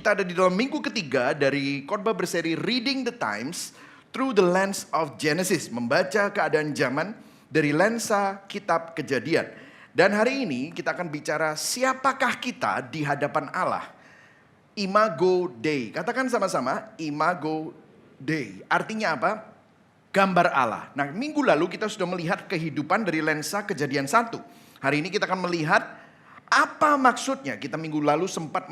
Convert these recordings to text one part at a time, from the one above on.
kita ada di dalam minggu ketiga dari khotbah berseri Reading the Times Through the Lens of Genesis. Membaca keadaan zaman dari lensa kitab Kejadian. Dan hari ini kita akan bicara siapakah kita di hadapan Allah. Imago Dei. Katakan sama-sama, Imago Dei. Artinya apa? Gambar Allah. Nah, minggu lalu kita sudah melihat kehidupan dari lensa Kejadian 1. Hari ini kita akan melihat apa maksudnya. Kita minggu lalu sempat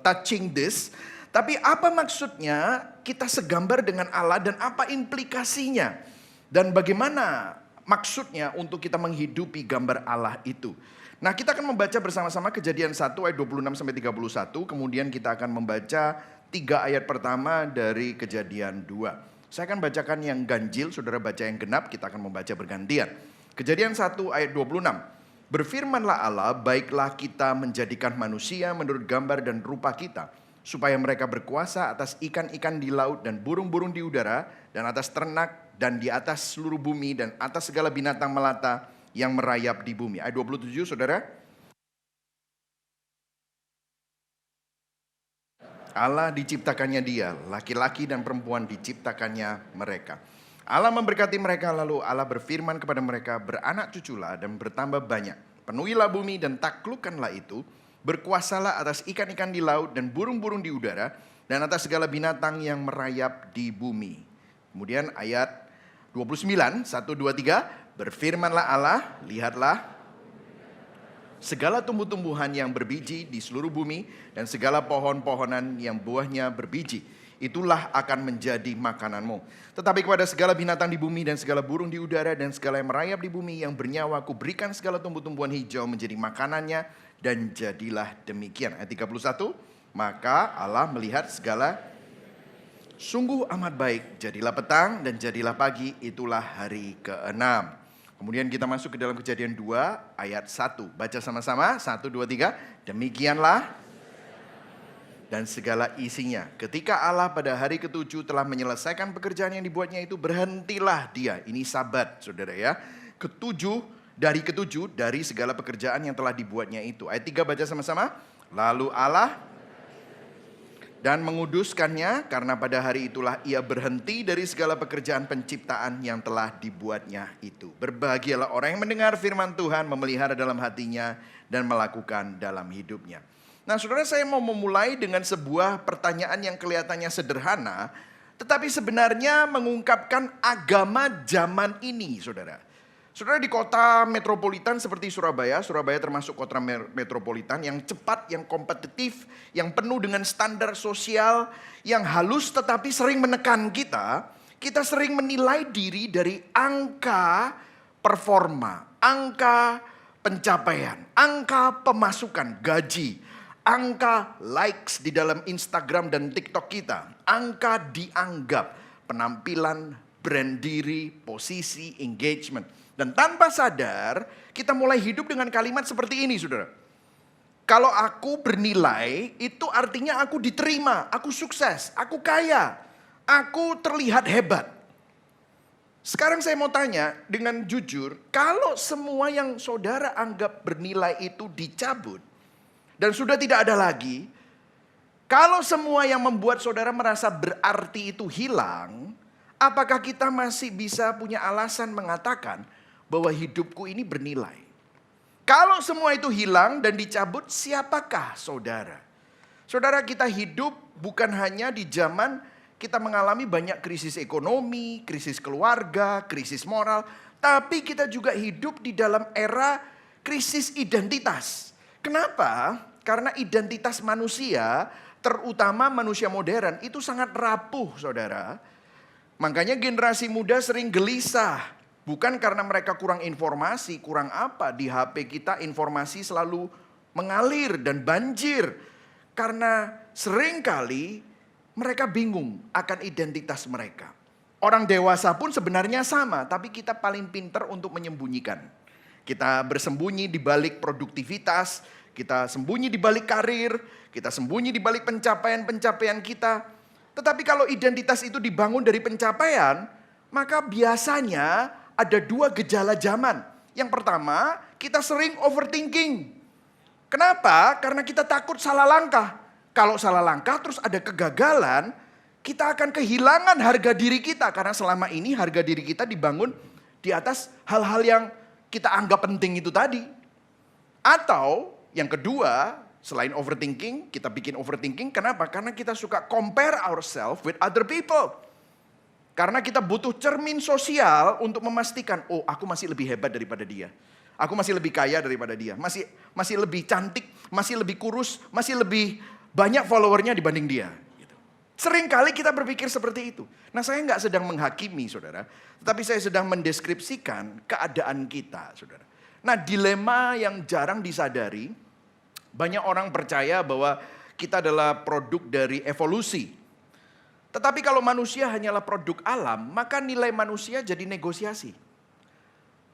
touching this. Tapi apa maksudnya kita segambar dengan Allah dan apa implikasinya. Dan bagaimana maksudnya untuk kita menghidupi gambar Allah itu. Nah, kita akan membaca bersama-sama Kejadian 1 ayat 26 sampai 31. Kemudian kita akan membaca 3 ayat pertama dari Kejadian 2. Saya akan bacakan yang ganjil, saudara baca yang genap, kita akan membaca bergantian. Kejadian 1 ayat 26. Berfirmanlah Allah, baiklah kita menjadikan manusia menurut gambar dan rupa kita, supaya mereka berkuasa atas ikan-ikan di laut dan burung-burung di udara, dan atas ternak dan di atas seluruh bumi, dan atas segala binatang melata yang merayap di bumi. Ayat 27, saudara. Allah diciptakannya dia, laki-laki dan perempuan diciptakannya mereka. Allah memberkati mereka, lalu Allah berfirman kepada mereka, beranak cuculah dan bertambah banyak. Penuhilah bumi dan taklukkanlah itu, berkuasalah atas ikan-ikan di laut dan burung-burung di udara, dan atas segala binatang yang merayap di bumi. Kemudian ayat 29, 1, 2, 3, berfirmanlah Allah, lihatlah, segala tumbuh-tumbuhan yang berbiji di seluruh bumi, dan segala pohon-pohonan yang buahnya berbiji, itulah akan menjadi makananmu. Tetapi kepada segala binatang di bumi dan segala burung di udara dan segala yang merayap di bumi yang bernyawa, aku berikan segala tumbuh-tumbuhan hijau menjadi makanannya, dan jadilah demikian. Ayat 31, maka Allah melihat segala sungguh amat baik, jadilah petang dan jadilah pagi, itulah hari ke-6. Kemudian kita masuk ke dalam Kejadian 2 ayat 1. Baca sama-sama, 1, 2, 3. Demikianlah dan segala isinya. Ketika Allah pada hari ke-7 telah menyelesaikan pekerjaan yang dibuatnya itu, berhentilah dia. Ini sabat, saudara ya. Dari ke-7 dari segala pekerjaan yang telah dibuatnya itu. Ayat 3 baca sama-sama. Lalu Allah dan menguduskannya, karena pada hari itulah ia berhenti dari segala pekerjaan penciptaan yang telah dibuatnya itu. Berbahagialah orang yang mendengar firman Tuhan, memelihara dalam hatinya, dan melakukan dalam hidupnya. Nah, saudara, saya mau memulai dengan sebuah pertanyaan yang kelihatannya sederhana, tetapi sebenarnya mengungkapkan agama zaman ini, saudara. Saudara, di kota metropolitan seperti Surabaya termasuk kota metropolitan yang cepat, yang kompetitif, yang penuh dengan standar sosial, yang halus tetapi sering menekan kita. Kita sering menilai diri dari angka performa, angka pencapaian, angka pemasukan, gaji, angka likes di dalam Instagram dan TikTok kita, angka dianggap, penampilan, brand diri, posisi, engagement. Dan tanpa sadar, kita mulai hidup dengan kalimat seperti ini, saudara. Kalau aku bernilai, itu artinya aku diterima, aku sukses, aku kaya, aku terlihat hebat. Sekarang saya mau tanya dengan jujur, kalau semua yang saudara anggap bernilai itu dicabut, dan sudah tidak ada lagi, kalau semua yang membuat saudara merasa berarti itu hilang, apakah kita masih bisa punya alasan mengatakan bahwa hidupku ini bernilai? Kalau semua itu hilang dan dicabut, siapakah saudara? Saudara, kita hidup bukan hanya di zaman kita mengalami banyak krisis ekonomi, krisis keluarga, krisis moral, tapi kita juga hidup di dalam era krisis identitas. Kenapa? Karena identitas manusia, terutama manusia modern, itu sangat rapuh, saudara. Makanya generasi muda sering gelisah. Bukan karena mereka kurang informasi, kurang apa. Di HP kita informasi selalu mengalir dan banjir. Karena seringkali mereka bingung akan identitas mereka. Orang dewasa pun sebenarnya sama, tapi kita paling pintar untuk menyembunyikan. Kita bersembunyi di balik produktivitas, kita sembunyi di balik karir, kita sembunyi di balik pencapaian-pencapaian kita. Tetapi kalau identitas itu dibangun dari pencapaian, maka biasanya ada 2 gejala zaman. Yang pertama, kita sering overthinking. Kenapa? Karena kita takut salah langkah. Kalau salah langkah terus ada kegagalan, kita akan kehilangan harga diri kita. Karena selama ini harga diri kita dibangun di atas hal-hal yang kita anggap penting itu tadi. Atau yang kedua, selain overthinking, kita bikin overthinking. Kenapa? Karena kita suka compare ourselves with other people. Karena kita butuh cermin sosial untuk memastikan, oh aku masih lebih hebat daripada dia. Aku masih lebih kaya daripada dia. Masih lebih cantik, masih lebih kurus, masih lebih banyak followernya dibanding dia. Gitu. Seringkali kita berpikir seperti itu. Nah, saya nggak sedang menghakimi, saudara. Tetapi saya sedang mendeskripsikan keadaan kita, saudara. Nah, dilema yang jarang disadari, banyak orang percaya bahwa kita adalah produk dari evolusi. Tetapi kalau manusia hanyalah produk alam, maka nilai manusia jadi negosiasi.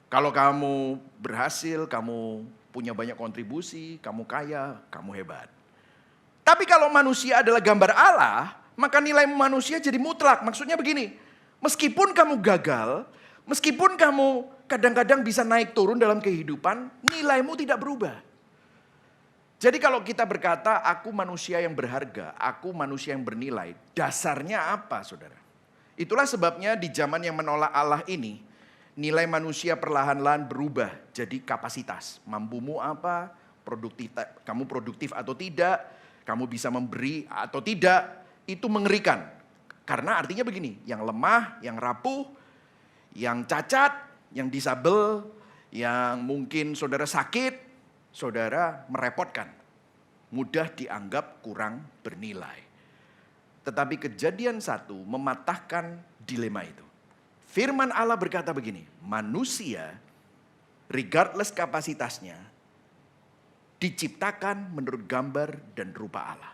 Kalau kamu berhasil, kamu punya banyak kontribusi, kamu kaya, kamu hebat. Tapi kalau manusia adalah gambar Allah, maka nilai manusia jadi mutlak. Maksudnya begini, meskipun kamu gagal, meskipun kamu kadang-kadang bisa naik turun dalam kehidupan, nilaimu tidak berubah. Jadi kalau kita berkata, aku manusia yang berharga, aku manusia yang bernilai, dasarnya apa, saudara? Itulah sebabnya di zaman yang menolak Allah ini, nilai manusia perlahan-lahan berubah jadi kapasitas. Mampumu apa, kamu produktif atau tidak, kamu bisa memberi atau tidak, itu mengerikan. Karena artinya begini, yang lemah, yang rapuh, yang cacat, yang disabel, yang mungkin saudara sakit, saudara merepotkan. Mudah dianggap kurang bernilai. Tetapi kejadian 1 mematahkan dilema itu. Firman Allah berkata begini, manusia regardless kapasitasnya diciptakan menurut gambar dan rupa Allah.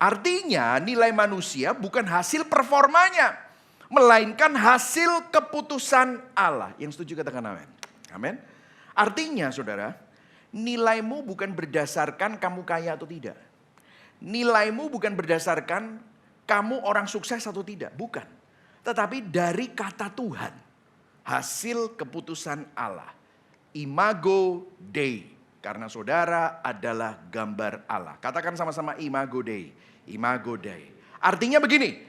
Artinya nilai manusia bukan hasil performanya, melainkan hasil keputusan Allah. Yang setuju katakan amin. Amin. Artinya saudara, nilaimu bukan berdasarkan kamu kaya atau tidak. Nilaimu bukan berdasarkan kamu orang sukses atau tidak, bukan. Tetapi dari kata Tuhan, hasil keputusan Allah. Imago Dei, karena saudara adalah gambar Allah. Katakan sama-sama Imago Dei, Imago Dei. Artinya begini,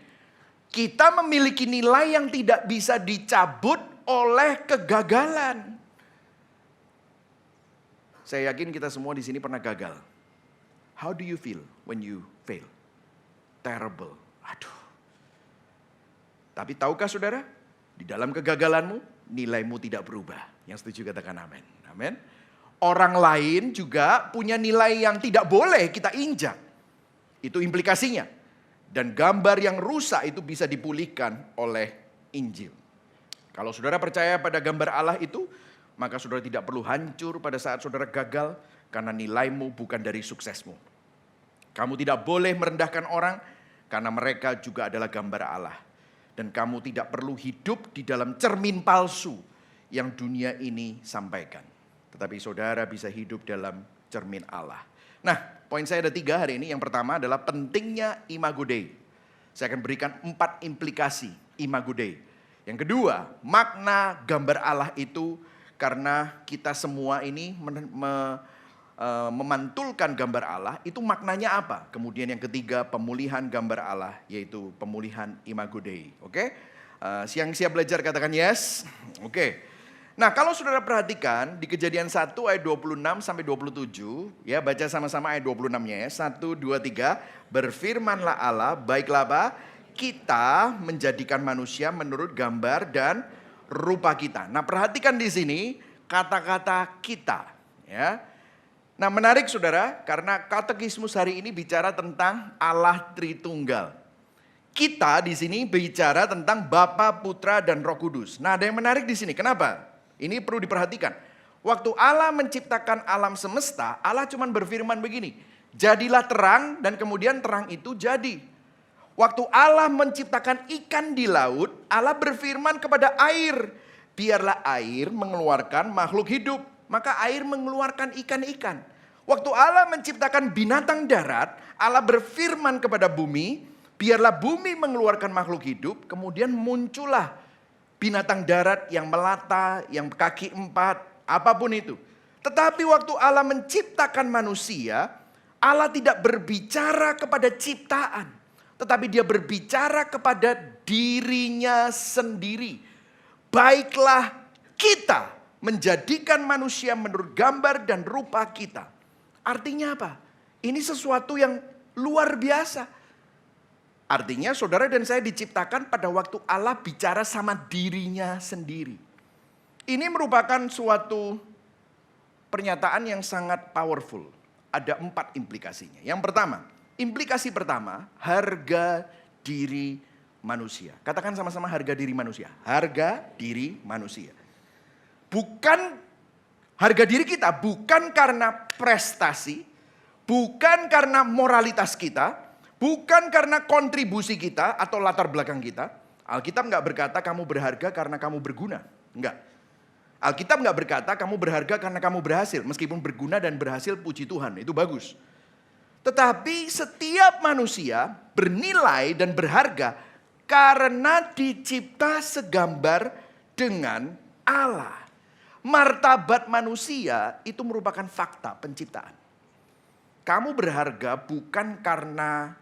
kita memiliki nilai yang tidak bisa dicabut oleh kegagalan. Saya yakin kita semua di sini pernah gagal. How do you feel when you fail? Terrible. Aduh. Tapi tahukah saudara, di dalam kegagalanmu, nilaimu tidak berubah. Yang setuju katakan amin. Amin. Orang lain juga punya nilai yang tidak boleh kita injak. Itu implikasinya. Dan gambar yang rusak itu bisa dipulihkan oleh Injil. Kalau saudara percaya pada gambar Allah itu, maka saudara tidak perlu hancur pada saat saudara gagal, karena nilaimu bukan dari suksesmu. Kamu tidak boleh merendahkan orang, karena mereka juga adalah gambar Allah. Dan kamu tidak perlu hidup di dalam cermin palsu yang dunia ini sampaikan. Tetapi saudara bisa hidup dalam cermin Allah. Nah, poin saya ada 3 hari ini. Yang pertama adalah pentingnya Imago Dei. Saya akan berikan 4 implikasi Imago Dei. Yang kedua, makna gambar Allah itu karena kita semua ini memantulkan gambar Allah, itu maknanya apa? Kemudian yang ketiga, pemulihan gambar Allah, yaitu pemulihan Imago Dei. Oke? Siap belajar katakan yes. Oke. Nah, kalau saudara perhatikan di Kejadian 1 ayat 26 sampai 27, ya baca sama-sama ayat 26-nya ya. 1 2 3, berfirmanlah Allah, baiklah apa? Kita menjadikan manusia menurut gambar dan rupa kita. Nah, perhatikan di sini kata-kata kita, ya. Nah, menarik saudara, karena katekismus hari ini bicara tentang Allah Tritunggal. Kita di sini bicara tentang Bapa, Putra, dan Roh Kudus. Nah, ada yang menarik di sini. Kenapa? Ini perlu diperhatikan. Waktu Allah menciptakan alam semesta, Allah cuma berfirman begini, jadilah terang, dan kemudian terang itu jadi. Waktu Allah menciptakan ikan di laut, Allah berfirman kepada air, biarlah air mengeluarkan makhluk hidup. Maka air mengeluarkan ikan-ikan. Waktu Allah menciptakan binatang darat, Allah berfirman kepada bumi, biarlah bumi mengeluarkan makhluk hidup. Kemudian muncullah binatang darat yang melata, yang kaki 4, apapun itu. Tetapi waktu Allah menciptakan manusia, Allah tidak berbicara kepada ciptaan, tetapi dia berbicara kepada dirinya sendiri. Baiklah kita menjadikan manusia menurut gambar dan rupa kita. Artinya apa? Ini sesuatu yang luar biasa. Artinya saudara dan saya diciptakan pada waktu Allah bicara sama dirinya sendiri. Ini merupakan suatu pernyataan yang sangat powerful. Ada 4 implikasinya. Yang pertama, implikasi pertama, harga diri manusia. Katakan sama-sama harga diri manusia. Harga diri manusia. Bukan harga diri kita, bukan karena prestasi, bukan karena moralitas kita, bukan karena kontribusi kita atau latar belakang kita. Alkitab nggak berkata kamu berharga karena kamu berguna. Enggak. Alkitab nggak berkata kamu berharga karena kamu berhasil. Meskipun berguna dan berhasil, puji Tuhan, itu bagus. Tetapi setiap manusia bernilai dan berharga karena dicipta segambar dengan Allah. Martabat manusia itu merupakan fakta penciptaan. Kamu berharga bukan karena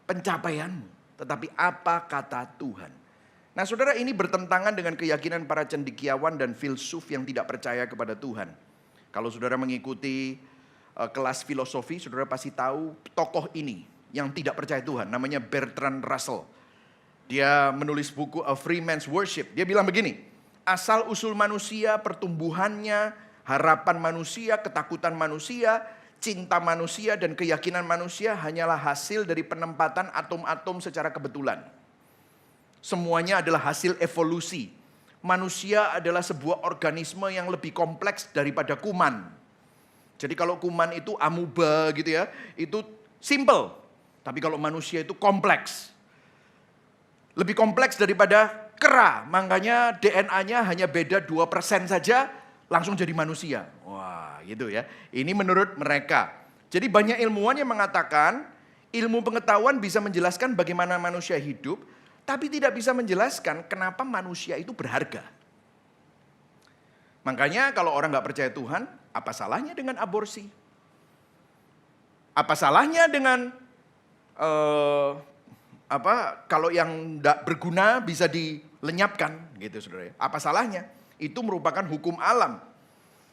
pencapaianmu, tetapi apa kata Tuhan. Nah saudara, ini bertentangan dengan keyakinan para cendekiawan dan filsuf yang tidak percaya kepada Tuhan. Kalau saudara mengikuti kelas filosofi, saudara pasti tahu tokoh ini yang tidak percaya Tuhan. Namanya Bertrand Russell. Dia menulis buku A Free Man's Worship. Dia bilang begini, asal usul manusia, pertumbuhannya, harapan manusia, ketakutan manusia, cinta manusia, dan keyakinan manusia hanyalah hasil dari penempatan atom-atom secara kebetulan. Semuanya adalah hasil evolusi. Manusia adalah sebuah organisme yang lebih kompleks daripada kuman. Jadi kalau kuman itu amuba gitu ya, itu simple. Tapi kalau manusia itu kompleks. Lebih kompleks daripada kera, makanya DNA-nya hanya beda 2% saja langsung jadi manusia. Wah, gitu ya. Ini menurut mereka. Jadi banyak ilmuwan yang mengatakan ilmu pengetahuan bisa menjelaskan bagaimana manusia hidup, tapi tidak bisa menjelaskan kenapa manusia itu berharga. Makanya kalau orang nggak percaya Tuhan, apa salahnya dengan aborsi? Apa salahnya dengan kalau yang tidak berguna bisa dilenyapkan gitu saudara. Apa salahnya? Itu merupakan hukum alam.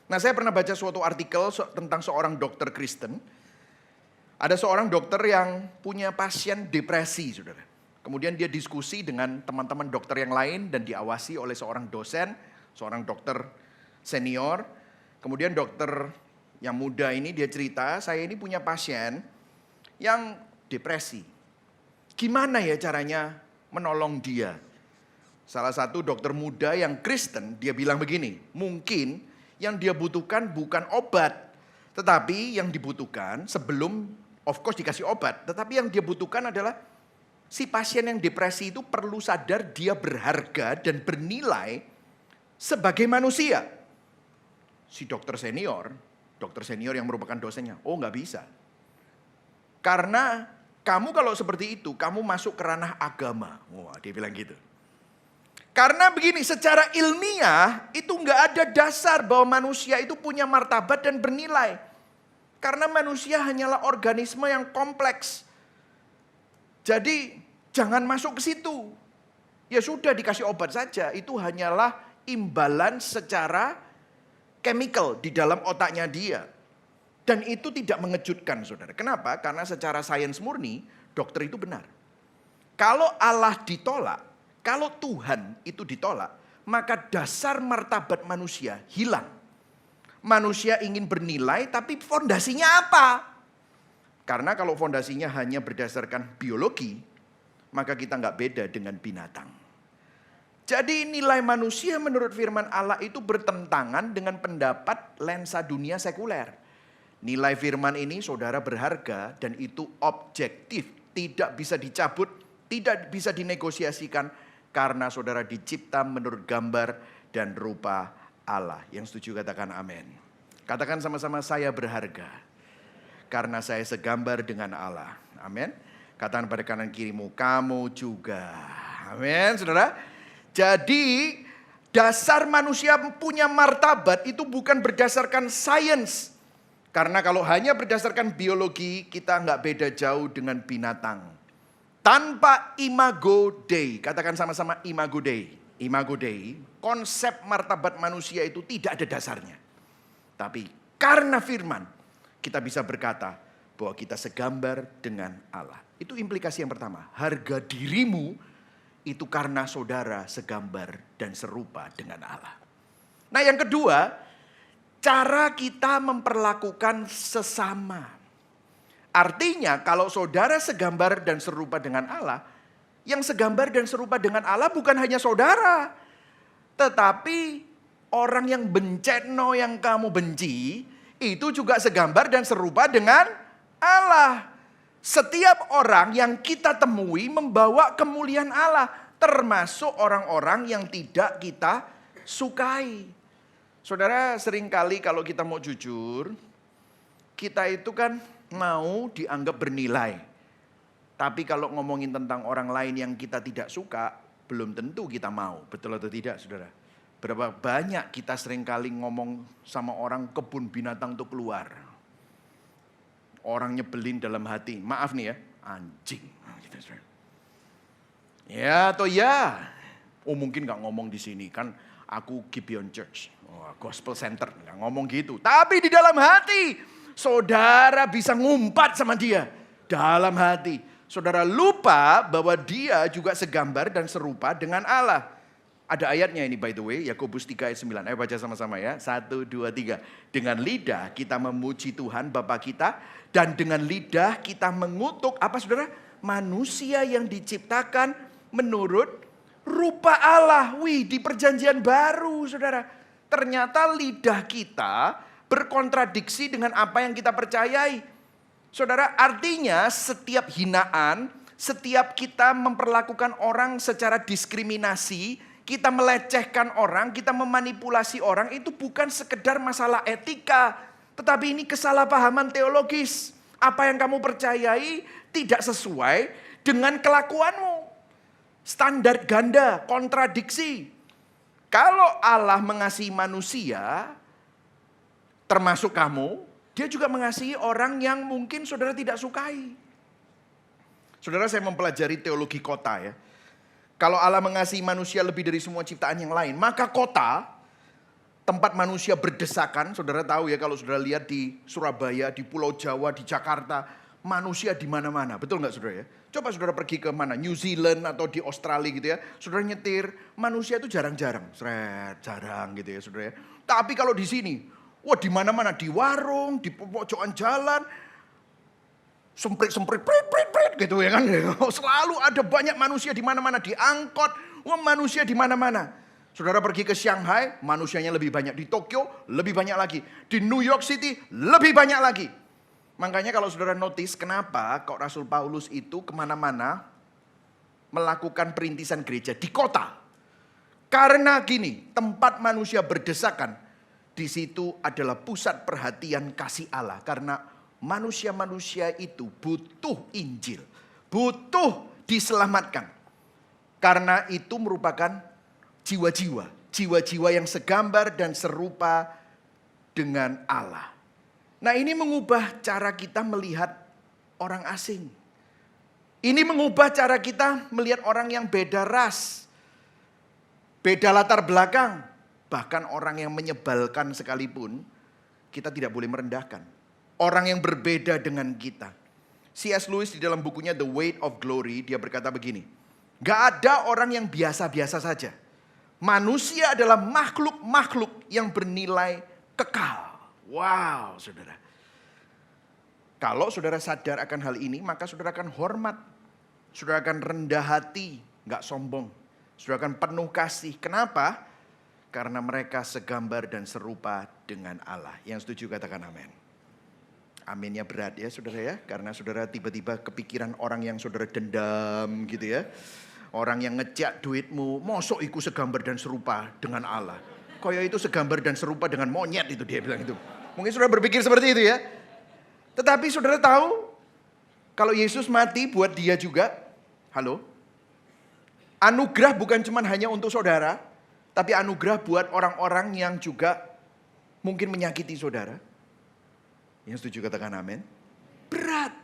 Nah saya pernah baca suatu artikel tentang seorang dokter Kristen. Ada seorang dokter yang punya pasien depresi saudara. Kemudian dia diskusi dengan teman-teman dokter yang lain dan diawasi oleh seorang dosen, seorang dokter senior. Kemudian dokter yang muda ini dia cerita, saya ini punya pasien yang depresi. Gimana ya caranya menolong dia? Salah satu dokter muda yang Kristen, dia bilang begini, mungkin yang dia butuhkan bukan obat, tetapi yang dibutuhkan sebelum of course dikasih obat, tetapi yang dia butuhkan adalah si pasien yang depresi itu perlu sadar dia berharga dan bernilai sebagai manusia. Si dokter senior yang merupakan dosennya, oh nggak bisa. Karena kamu kalau seperti itu, kamu masuk ke ranah agama. Wah, dia bilang gitu. Karena begini, secara ilmiah itu nggak ada dasar bahwa manusia itu punya martabat dan bernilai. Karena manusia hanyalah organisme yang kompleks. Jadi jangan masuk ke situ. Ya sudah dikasih obat saja, itu hanyalah imbalan secara chemical di dalam otaknya dia. Dan itu tidak mengejutkan saudara. Kenapa? Karena secara sains murni, dokter itu benar. Kalau Allah ditolak, kalau Tuhan itu ditolak, maka dasar martabat manusia hilang. Manusia ingin bernilai, tapi fondasinya apa? Karena kalau fondasinya hanya berdasarkan biologi, maka kita nggak beda dengan binatang. Jadi nilai manusia menurut firman Allah itu bertentangan dengan pendapat lensa dunia sekuler. Nilai firman ini saudara berharga dan itu objektif. Tidak bisa dicabut, tidak bisa dinegosiasikan. Karena saudara dicipta menurut gambar dan rupa Allah. Yang setuju katakan amin. Katakan sama-sama saya berharga. Karena saya segambar dengan Allah. Amin. Katakan pada kanan kirimu, kamu juga. Amin saudara. Jadi dasar manusia punya martabat itu bukan berdasarkan sains. Karena kalau hanya berdasarkan biologi, kita nggak beda jauh dengan binatang. Tanpa imago Dei, katakan sama-sama imago Dei. Imago Dei, konsep martabat manusia itu tidak ada dasarnya. Tapi karena firman, kita bisa berkata bahwa kita segambar dengan Allah. Itu implikasi yang pertama. Harga dirimu itu karena saudara segambar dan serupa dengan Allah. Nah yang kedua, cara kita memperlakukan sesama. Artinya kalau saudara segambar dan serupa dengan Allah, yang segambar dan serupa dengan Allah bukan hanya saudara. Tetapi orang yang bencetno yang kamu benci, itu juga segambar dan serupa dengan Allah. Setiap orang yang kita temui membawa kemuliaan Allah. Termasuk orang-orang yang tidak kita sukai. Saudara, seringkali kalau kita mau jujur, kita itu kan mau dianggap bernilai. Tapi kalau ngomongin tentang orang lain yang kita tidak suka, belum tentu kita mau. Betul atau tidak, saudara? Berapa banyak kita seringkali ngomong sama orang kebun binatang untuk keluar. Orang nyebelin dalam hati. Maaf nih ya, anjing. Ya atau ya. Oh mungkin gak ngomong di sini. Kan aku Gibeon Church. Gospel Center. Gak ngomong gitu. Tapi di dalam hati, saudara bisa ngumpat sama dia. Dalam hati. Saudara lupa bahwa dia juga segambar dan serupa dengan Allah. Ada ayatnya ini by the way, Yakobus 3 ayat 9. Ayo baca sama-sama ya. 1, 2, 3. Dengan lidah kita memuji Tuhan Bapa kita. Dan dengan lidah kita mengutuk, apa saudara? Manusia yang diciptakan menurut rupa Allah. Wih, di perjanjian baru saudara. Ternyata lidah kita berkontradiksi dengan apa yang kita percayai. Saudara, artinya setiap hinaan, setiap kita memperlakukan orang secara diskriminasi, kita melecehkan orang, kita memanipulasi orang, itu bukan sekedar masalah etika, tetapi ini kesalahpahaman teologis. Apa yang kamu percayai tidak sesuai dengan kelakuanmu. Standar ganda, kontradiksi. Kalau Allah mengasihi manusia, termasuk kamu, dia juga mengasihi orang yang mungkin saudara tidak sukai. Saudara, saya mempelajari teologi kota ya. Kalau Allah mengasihi manusia lebih dari semua ciptaan yang lain, maka kota, tempat manusia berdesakan, saudara tahu ya kalau saudara lihat di Surabaya, di Pulau Jawa, di Jakarta, manusia di mana-mana. Betul nggak saudara ya? Coba saudara pergi ke mana? New Zealand atau di Australia gitu ya. Saudara nyetir, manusia itu jarang-jarang. Jarang gitu ya saudara ya. Tapi kalau di sini, wah di mana-mana, di warung, di pojokan jalan, semprit-semprit, prit gitu ya kan. Selalu ada banyak manusia di mana-mana, di angkot, wah manusia di mana-mana. Saudara pergi ke Shanghai, manusianya lebih banyak. Di Tokyo, lebih banyak lagi. Di New York City, lebih banyak lagi. Makanya kalau saudara notice kenapa kok Rasul Paulus itu kemana-mana melakukan perintisan gereja di kota. Karena gini, tempat manusia berdesakan, di situ adalah pusat perhatian kasih Allah. Karena manusia-manusia itu butuh Injil. Butuh diselamatkan. Karena itu merupakan jiwa-jiwa. Jiwa-jiwa yang segambar dan serupa dengan Allah. Nah ini mengubah cara kita melihat orang asing. Ini mengubah cara kita melihat orang yang beda ras. Beda latar belakang. Bahkan orang yang menyebalkan sekalipun, kita tidak boleh merendahkan. Orang yang berbeda dengan kita. C.S. Lewis di dalam bukunya The Weight of Glory, dia berkata begini. Gak ada orang yang biasa-biasa saja. Manusia adalah makhluk-makhluk yang bernilai kekal. Wow, saudara. Kalau saudara sadar akan hal ini, maka saudara akan hormat. Saudara akan rendah hati, gak sombong. Saudara akan penuh kasih. Kenapa? Karena mereka segambar dan serupa dengan Allah. Yang setuju katakan amin. Aminnya berat ya saudara ya. Karena saudara tiba-tiba kepikiran orang yang saudara dendam gitu ya. Orang yang ngejak duitmu. Mosok iku segambar dan serupa dengan Allah. Koyo itu segambar dan serupa dengan monyet itu dia bilang itu. Mungkin saudara berpikir seperti itu ya. Tetapi saudara tahu. Kalau Yesus mati buat dia juga. Halo. Anugerah bukan cuma hanya untuk saudara. Tapi anugerah buat orang-orang yang juga mungkin menyakiti saudara. Yang setuju katakan amin. Berat.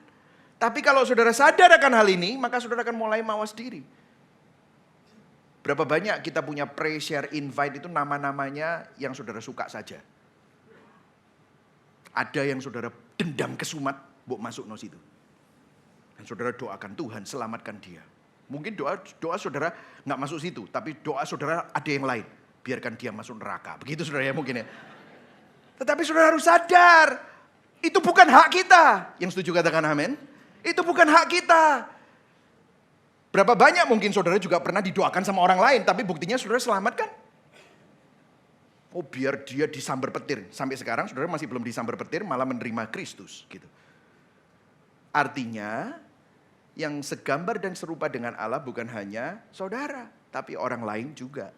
Tapi kalau saudara sadar akan hal ini, maka saudara akan mulai mawas diri. Berapa banyak kita punya pray, share, invite itu nama-namanya yang saudara suka saja. Ada yang saudara dendam kesumat, buk masuk no situ. Dan saudara doakan Tuhan selamatkan dia. Mungkin doa saudara nggak masuk situ, tapi doa saudara ada yang lain. Biarkan dia masuk neraka. Begitu saudara ya mungkin ya. Tetapi saudara harus sadar, itu bukan hak kita. Yang setuju katakan amin. Itu bukan hak kita. Berapa banyak mungkin saudara juga pernah didoakan sama orang lain, tapi buktinya saudara selamat kan? Oh biar dia disambar petir. Sampai sekarang saudara masih belum disambar petir, malah menerima Kristus. Gitu. Artinya, yang segambar dan serupa dengan Allah bukan hanya saudara, tapi orang lain juga.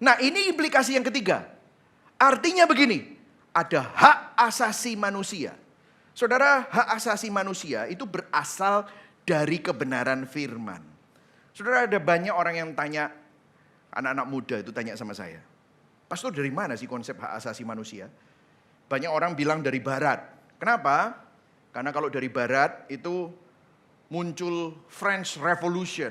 Nah ini implikasi yang ketiga. Artinya begini, ada hak asasi manusia. Saudara, hak asasi manusia itu berasal dari kebenaran firman. Saudara, ada banyak orang yang tanya, anak-anak muda itu tanya sama saya, Pastor dari mana sih konsep hak asasi manusia? Banyak orang bilang dari barat. Kenapa? Karena kalau dari barat itu muncul French Revolution.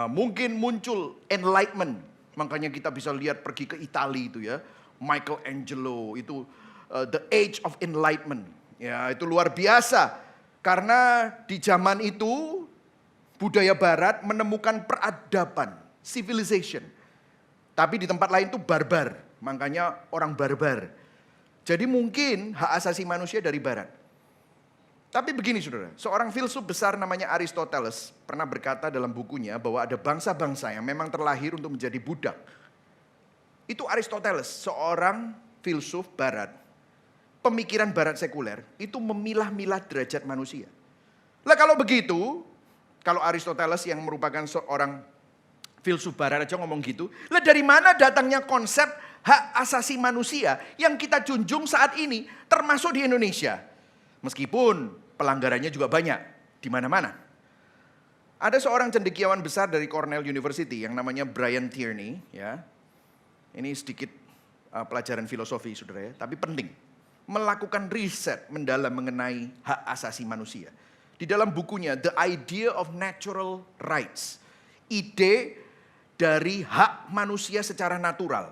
Mungkin muncul Enlightenment. Makanya kita bisa lihat pergi ke Italia itu ya. Michelangelo itu The Age of Enlightenment. Ya itu luar biasa. Karena di zaman itu budaya barat menemukan peradaban, civilization. Tapi di tempat lain itu barbar. Makanya orang barbar. Jadi mungkin hak asasi manusia dari barat. Tapi begini saudara, seorang filsuf besar namanya Aristoteles pernah berkata dalam bukunya bahwa ada bangsa-bangsa yang memang terlahir untuk menjadi budak. Itu Aristoteles, seorang filsuf barat, pemikiran barat sekuler, itu memilah-milah derajat manusia. Lah kalau begitu, kalau Aristoteles yang merupakan seorang filsuf barat aja ngomong gitu, lah dari mana datangnya konsep hak asasi manusia yang kita junjung saat ini, termasuk di Indonesia? Meskipun pelanggarannya juga banyak di mana-mana. Ada seorang cendekiawan besar dari Cornell University yang namanya Brian Tierney, ya. Ini sedikit pelajaran filosofi saudara ya, tapi penting. Melakukan riset mendalam mengenai hak asasi manusia. Di dalam bukunya The Idea of Natural Rights, ide dari hak manusia secara natural.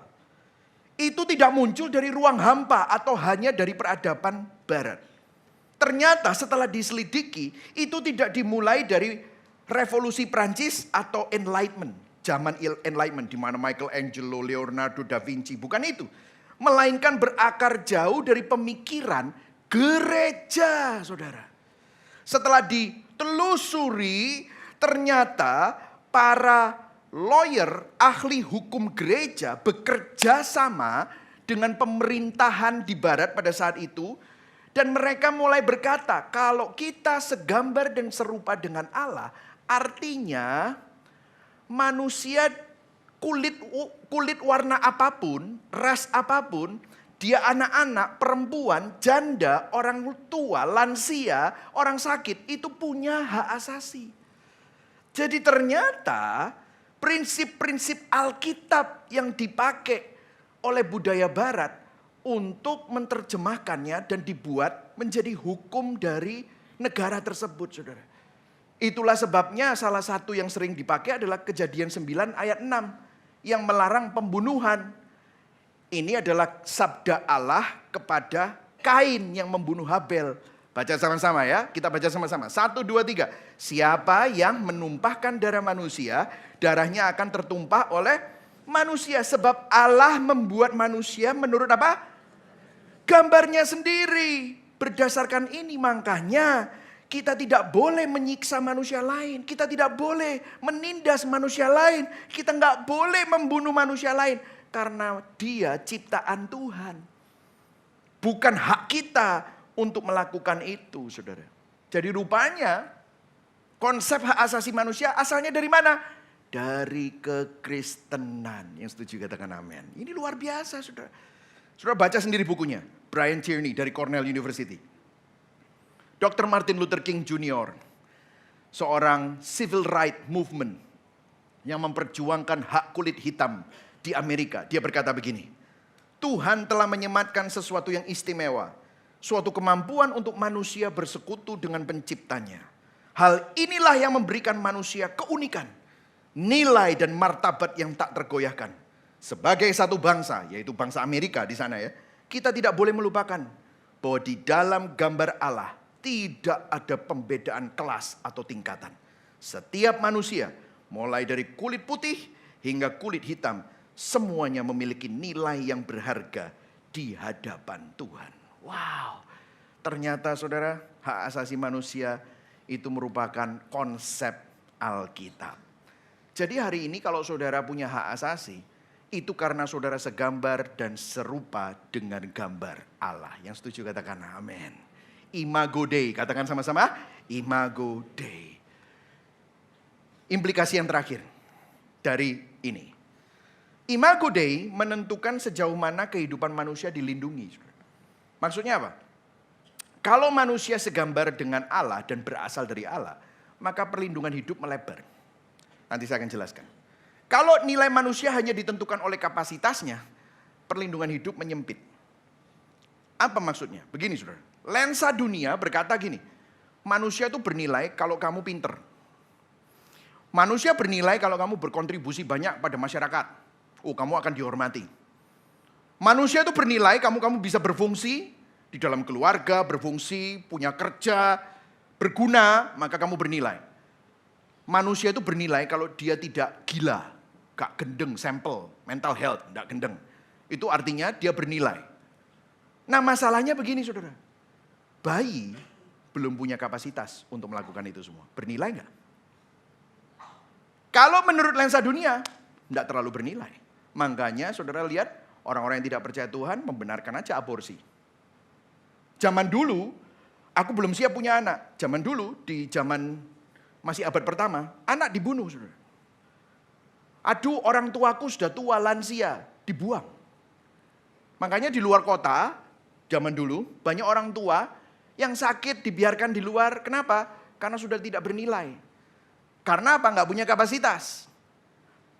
Itu tidak muncul dari ruang hampa atau hanya dari peradaban barat. Ternyata setelah diselidiki, itu tidak dimulai dari revolusi Prancis atau Enlightenment. Zaman Enlightenment di mana Michelangelo, Leonardo da Vinci, bukan itu. Melainkan berakar jauh dari pemikiran gereja, saudara. Setelah ditelusuri, ternyata para lawyer, ahli hukum gereja bekerja sama dengan pemerintahan di barat pada saat itu. Dan mereka mulai berkata, kalau kita segambar dan serupa dengan Allah, artinya manusia kulit warna apapun, ras apapun, dia anak-anak, perempuan, janda, orang tua, lansia, orang sakit, itu punya hak asasi. Jadi ternyata prinsip-prinsip Alkitab yang dipakai oleh budaya barat untuk menerjemahkannya dan dibuat menjadi hukum dari negara tersebut, saudara. Itulah sebabnya salah satu yang sering dipakai adalah Kejadian 9 ayat 6 yang melarang pembunuhan. Ini adalah sabda Allah kepada Kain yang membunuh Habel. Baca sama-sama ya, kita baca sama-sama. 1, 2, 3. Siapa yang menumpahkan darah manusia, darahnya akan tertumpah oleh manusia. Sebab Allah membuat manusia menurut apa? Gambarnya sendiri. Berdasarkan ini makanya kita tidak boleh menyiksa manusia lain. Kita tidak boleh menindas manusia lain. Kita nggak boleh membunuh manusia lain. Karena dia ciptaan Tuhan. Bukan hak kita untuk melakukan itu, saudara. Jadi rupanya konsep hak asasi manusia asalnya dari mana? Dari kekristenan. Yang setuju katakan amin. Ini luar biasa, saudara. Saudara baca sendiri bukunya. Brian Tierney dari Cornell University. Dr. Martin Luther King Jr. Seorang civil right movement yang memperjuangkan hak kulit hitam di Amerika. Dia berkata begini. Tuhan telah menyematkan sesuatu yang istimewa Suatu kemampuan untuk manusia bersekutu dengan penciptanya. Hal inilah yang memberikan manusia keunikan, nilai dan martabat yang tak tergoyahkan. Sebagai satu bangsa, yaitu bangsa Amerika di sana ya, kita tidak boleh melupakan bahwa di dalam gambar Allah tidak ada pembedaan kelas atau tingkatan. Setiap manusia, mulai dari kulit putih hingga kulit hitam, semuanya memiliki nilai yang berharga di hadapan Tuhan. Wow, ternyata saudara, hak asasi manusia itu merupakan konsep Alkitab. Jadi hari ini kalau saudara punya hak asasi, itu karena saudara segambar dan serupa dengan gambar Allah. Yang setuju katakan amin. Imago Dei, katakan sama-sama, Imago Dei. Implikasi yang terakhir dari ini. Imago Dei menentukan sejauh mana kehidupan manusia dilindungi. Maksudnya apa? Kalau manusia segambar dengan Allah dan berasal dari Allah, maka perlindungan hidup melebar. Nanti saya akan jelaskan. Kalau nilai manusia hanya ditentukan oleh kapasitasnya, perlindungan hidup menyempit. Apa maksudnya? Begini saudara, lensa dunia berkata gini, manusia itu bernilai kalau kamu pinter. Manusia bernilai kalau kamu berkontribusi banyak pada masyarakat. Oh, kamu akan dihormati. Manusia itu bernilai kamu bisa berfungsi di dalam keluarga, berfungsi, punya kerja, berguna, maka kamu bernilai. Manusia itu bernilai kalau dia tidak gila, gak gendeng, sampel, mental health, gak gendeng. Itu artinya dia bernilai. Nah masalahnya begini saudara, bayi belum punya kapasitas untuk melakukan itu semua. Bernilai gak? Kalau menurut lensa dunia, gak terlalu bernilai. Makanya saudara lihat, orang-orang yang tidak percaya Tuhan membenarkan aja aborsi. Zaman dulu, aku belum siap punya anak. Zaman dulu, di zaman masih abad pertama, anak dibunuh saudara. Aduh, orang tuaku sudah tua, lansia, dibuang. Makanya di luar kota, zaman dulu, banyak orang tua yang sakit dibiarkan di luar. Kenapa? Karena sudah tidak bernilai. Karena apa? Nggak punya kapasitas.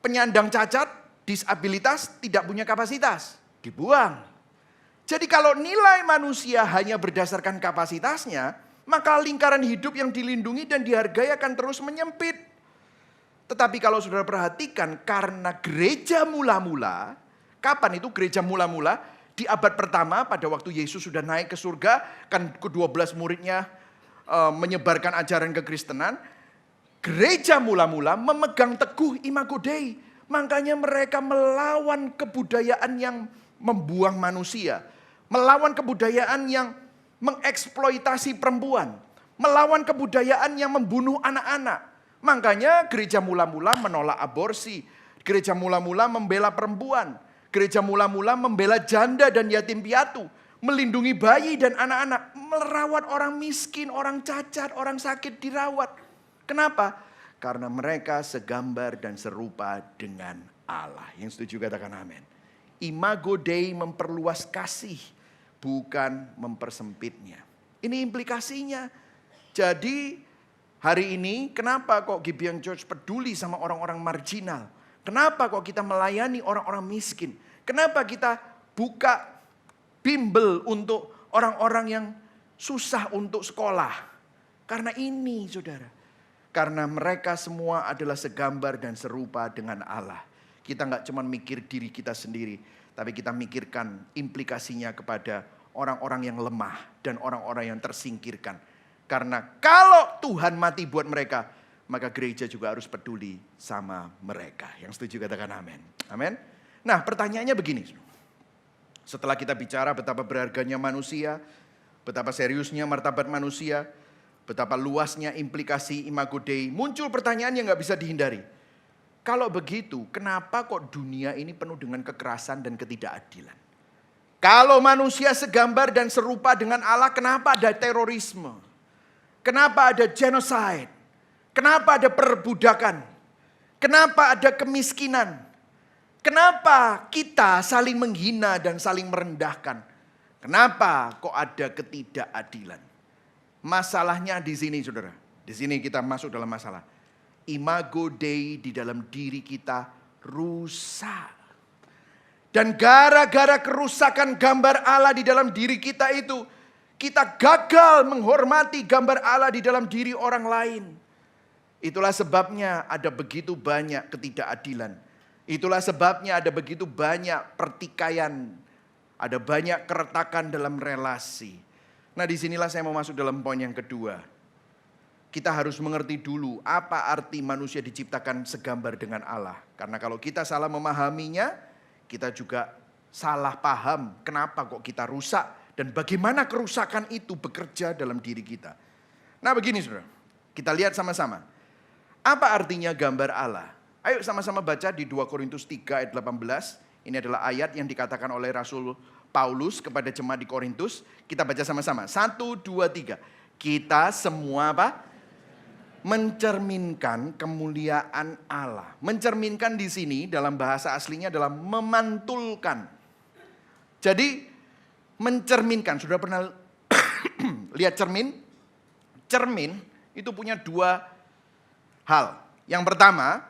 Penyandang cacat, disabilitas, tidak punya kapasitas. Dibuang. Jadi kalau nilai manusia hanya berdasarkan kapasitasnya, maka lingkaran hidup yang dilindungi dan dihargai akan terus menyempit. Tetapi kalau saudara perhatikan, karena gereja mula-mula, kapan itu gereja mula-mula? Di abad pertama pada waktu Yesus sudah naik ke surga, kan ke-12 muridnya menyebarkan ajaran kekristenan. Gereja mula-mula memegang teguh Imago Dei. Makanya mereka melawan kebudayaan yang membuang manusia. Melawan kebudayaan yang mengeksploitasi perempuan. Melawan kebudayaan yang membunuh anak-anak. Makanya gereja mula-mula menolak aborsi. Gereja mula-mula membela perempuan. Gereja mula-mula membela janda dan yatim piatu. Melindungi bayi dan anak-anak. Merawat orang miskin, orang cacat, orang sakit dirawat. Kenapa? Karena mereka segambar dan serupa dengan Allah. Yang setuju katakan amin. Imago Dei memperluas kasih, bukan mempersempitnya. Ini implikasinya. Jadi hari ini kenapa kok Gibeon Church peduli sama orang-orang marginal? Kenapa kok kita melayani orang-orang miskin? Kenapa kita buka bimbel untuk orang-orang yang susah untuk sekolah? Karena ini saudara. Karena mereka semua adalah segambar dan serupa dengan Allah. Kita nggak cuma mikir diri kita sendiri, tapi kita mikirkan implikasinya kepada orang-orang yang lemah dan orang-orang yang tersingkirkan. Karena kalau Tuhan mati buat mereka, maka gereja juga harus peduli sama mereka. Yang setuju katakan amin. Amin. Nah pertanyaannya begini. Setelah kita bicara betapa berharganya manusia, betapa seriusnya martabat manusia, betapa luasnya implikasi Imago Dei, muncul pertanyaan yang gak bisa dihindari. Kalau begitu, kenapa kok dunia ini penuh dengan kekerasan dan ketidakadilan? Kalau manusia segambar dan serupa dengan Allah, kenapa ada terorisme? Kenapa ada genocide? Kenapa ada perbudakan? Kenapa ada kemiskinan? Kenapa kita saling menghina dan saling merendahkan? Kenapa kok ada ketidakadilan? Masalahnya di sini saudara. Di sini kita masuk dalam masalah. Imago Dei di dalam diri kita rusak. Dan gara-gara kerusakan gambar Allah di dalam diri kita itu, Kita gagal menghormati gambar Allah di dalam diri orang lain. Itulah sebabnya ada begitu banyak ketidakadilan. Itulah sebabnya ada begitu banyak pertikaian. Ada banyak keretakan dalam relasi. Nah, disinilah saya mau masuk dalam poin yang kedua. Kita harus mengerti dulu apa arti manusia diciptakan segambar dengan Allah. Karena kalau kita salah memahaminya, kita juga salah paham kenapa kok kita rusak. Dan bagaimana kerusakan itu bekerja dalam diri kita. Nah begini saudara, kita lihat sama-sama. Apa artinya gambar Allah? Ayo sama-sama baca di 2 Korintus 3 ayat 18. Ini adalah ayat yang dikatakan oleh Rasul Paulus kepada jemaat di Korintus. Kita baca sama-sama. 1, 2, 3. Kita semua apa? Mencerminkan kemuliaan Allah. Mencerminkan di sini dalam bahasa aslinya adalah memantulkan. Jadi mencerminkan, sudah pernah lihat cermin? Cermin itu punya dua hal. Yang pertama,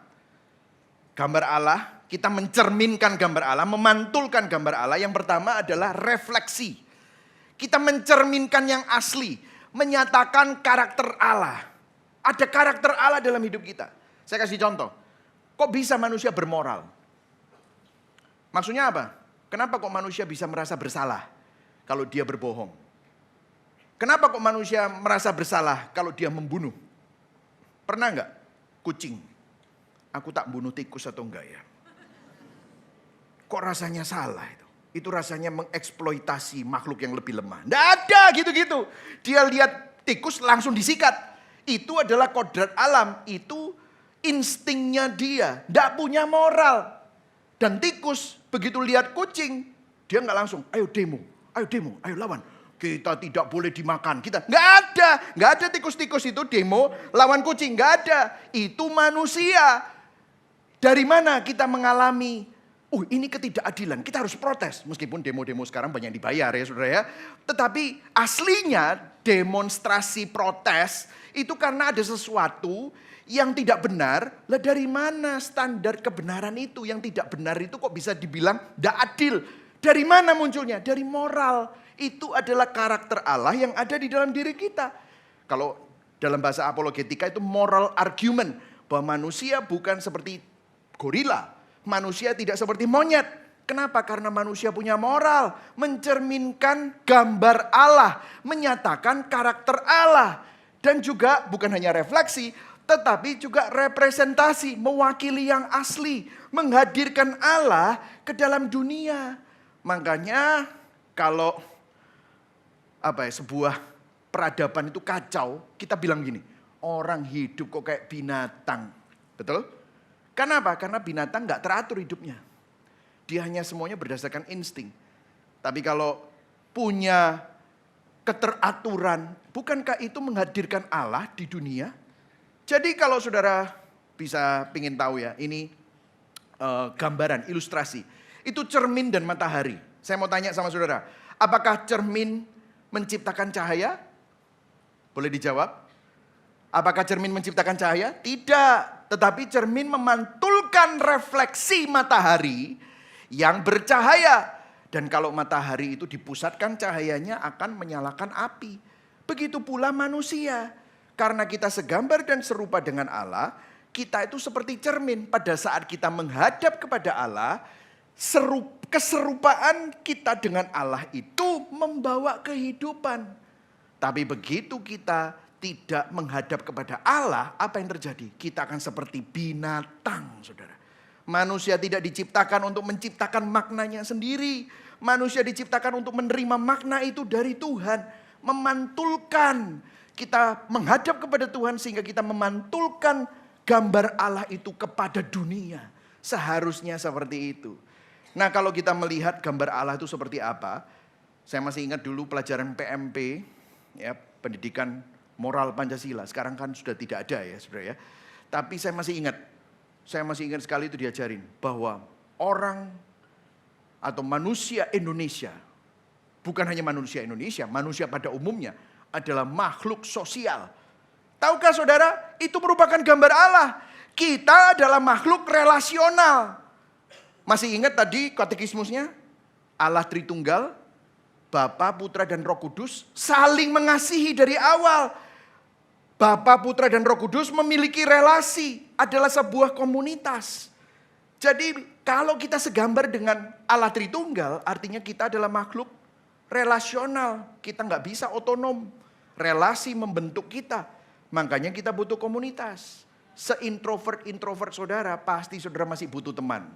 gambar Allah, kita mencerminkan gambar Allah, memantulkan gambar Allah. Yang pertama adalah refleksi. Kita mencerminkan yang asli, menyatakan karakter Allah. Ada karakter Allah dalam hidup kita. Saya kasih contoh. Kok bisa manusia bermoral? Maksudnya apa? Kenapa kok manusia bisa merasa bersalah kalau dia berbohong? Kenapa kok manusia merasa bersalah kalau dia membunuh? Pernah enggak? Kucing. Aku tak bunuh tikus atau enggak ya? Kok rasanya salah itu? Itu rasanya mengeksploitasi makhluk yang lebih lemah. Enggak ada gitu-gitu. Dia lihat tikus langsung disikat. Itu adalah kodrat alam. Itu instingnya dia. Enggak punya moral. Dan tikus begitu lihat kucing, dia enggak langsung, ayo demo, ayo lawan. Kita tidak boleh dimakan. Kita nggak ada tikus-tikus itu demo lawan kucing, nggak ada. Itu manusia. Dari mana kita mengalami, ini ketidakadilan, kita harus protes. Meskipun demo-demo sekarang banyak dibayar ya saudara ya. Tetapi aslinya demonstrasi protes itu karena ada sesuatu yang tidak benar. Lah dari mana standar kebenaran itu? Yang tidak benar itu kok bisa dibilang tidak adil? Dari mana munculnya? Dari moral. Itu adalah karakter Allah yang ada di dalam diri kita. Kalau dalam bahasa apologetika itu moral argument. Bahwa manusia bukan seperti gorila. Manusia tidak seperti monyet. Kenapa? Karena manusia punya moral. Mencerminkan gambar Allah. Menyatakan karakter Allah. Dan juga bukan hanya refleksi, tetapi juga representasi, mewakili yang asli, menghadirkan Allah ke dalam dunia. Makanya kalau sebuah peradaban itu kacau, kita bilang gini, orang hidup kok kayak binatang. Betul? Kenapa? Karena binatang nggak teratur hidupnya. Dia hanya semuanya berdasarkan insting. Tapi kalau punya keteraturan, bukankah itu menghadirkan Allah di dunia? Jadi kalau saudara bisa pingin tahu ya, ini gambaran, ilustrasi. Itu cermin dan matahari. Saya mau tanya sama saudara, apakah cermin menciptakan cahaya? Boleh dijawab? Apakah cermin menciptakan cahaya? Tidak. Tetapi cermin memantulkan refleksi matahari yang bercahaya. Dan kalau matahari itu dipusatkan cahayanya akan menyalakan api. Begitu pula manusia. Karena kita segambar dan serupa dengan Allah, kita itu seperti cermin. Pada saat kita menghadap kepada Allah, keserupaan kita dengan Allah itu membawa kehidupan. Tapi begitu kita tidak menghadap kepada Allah, apa yang terjadi? Kita akan seperti binatang, saudara. Manusia tidak diciptakan untuk menciptakan maknanya sendiri. Manusia diciptakan untuk menerima makna itu dari Tuhan. Memantulkan. Kita menghadap kepada Tuhan sehingga kita memantulkan gambar Allah itu kepada dunia. Seharusnya seperti itu. Nah kalau kita melihat gambar Allah itu seperti apa. Saya masih ingat dulu pelajaran PMP. Ya, pendidikan moral Pancasila. Sekarang kan sudah tidak ada ya saudara ya. Tapi saya masih ingat sekali itu diajarin bahwa orang atau manusia Indonesia, bukan hanya manusia Indonesia, manusia pada umumnya adalah makhluk sosial. Tahukah saudara, itu merupakan gambar Allah. Kita adalah makhluk relasional. Masih ingat tadi katekismusnya? Allah Tritunggal, Bapa, Putra, dan Roh Kudus saling mengasihi dari awal. Bapa, Putra, dan Roh Kudus memiliki relasi, adalah sebuah komunitas. Jadi kalau kita segambar dengan Allah Tritunggal, artinya kita adalah makhluk relasional. Kita nggak bisa otonom. Relasi membentuk kita. Makanya kita butuh komunitas. Se-introvert saudara, pasti saudara masih butuh teman.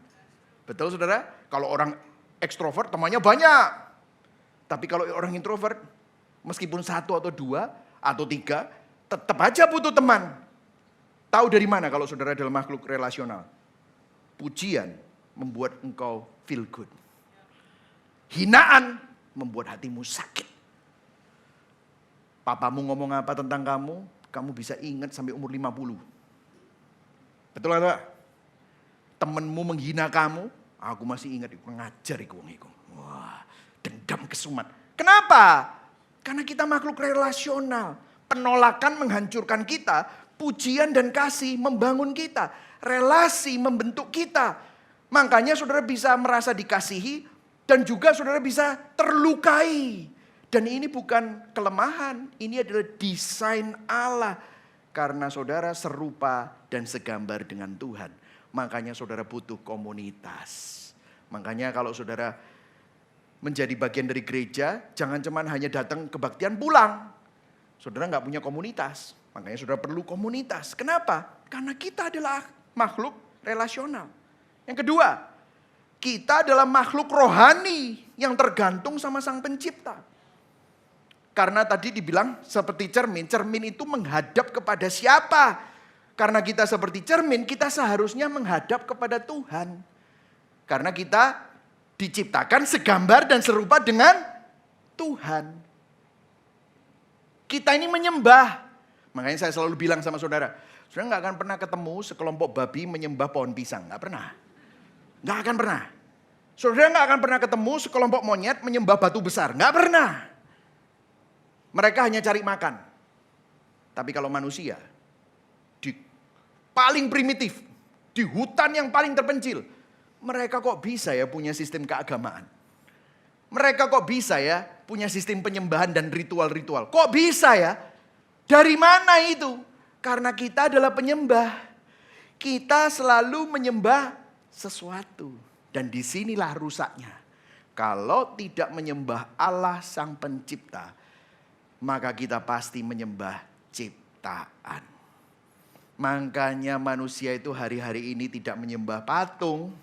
Betul saudara? Kalau orang ekstrovert temannya banyak. Tapi kalau orang introvert, meskipun 1 atau 2 atau 3, tetap aja butuh teman. Tahu dari mana kalau saudara adalah makhluk relasional? Pujian membuat engkau feel good. Hinaan membuat hatimu sakit. Papamu ngomong apa tentang kamu, kamu bisa ingat sampai umur 50. Betul atau enggak? Temenmu menghina kamu, aku masih ingat, ngajar iku wong iku. Wah, dendam kesumat. Kenapa? Karena kita makhluk relasional. Penolakan menghancurkan kita, pujian dan kasih membangun kita. Relasi membentuk kita. Makanya saudara bisa merasa dikasihi dan juga saudara bisa terlukai. Dan ini bukan kelemahan, ini adalah desain Allah. Karena saudara serupa dan segambar dengan Tuhan. Makanya saudara butuh komunitas. Makanya kalau saudara menjadi bagian dari gereja, jangan cuman hanya datang kebaktian pulang. Saudara nggak punya komunitas, makanya saudara perlu komunitas. Kenapa? Karena kita adalah makhluk relasional. Yang kedua, kita adalah makhluk rohani yang tergantung sama Sang Pencipta. Karena tadi dibilang seperti cermin, cermin itu menghadap kepada siapa? Karena kita seperti cermin, kita seharusnya menghadap kepada Tuhan. Karena kita diciptakan segambar dan serupa dengan Tuhan. Kita ini menyembah. Makanya saya selalu bilang sama saudara, saudara gak akan pernah ketemu sekelompok babi menyembah pohon pisang. Gak pernah. Gak akan pernah. Saudara gak akan pernah ketemu sekelompok monyet menyembah batu besar. Gak pernah. Mereka hanya cari makan. Tapi kalau manusia, di paling primitif, di hutan yang paling terpencil, mereka kok bisa ya punya sistem keagamaan? Mereka kok bisa ya punya sistem penyembahan dan ritual-ritual? Kok bisa ya? Dari mana itu? Karena kita adalah penyembah. Kita selalu menyembah sesuatu. Dan disinilah rusaknya. Kalau tidak menyembah Allah Sang Pencipta, maka kita pasti menyembah ciptaan. Makanya manusia itu hari-hari ini tidak menyembah patung.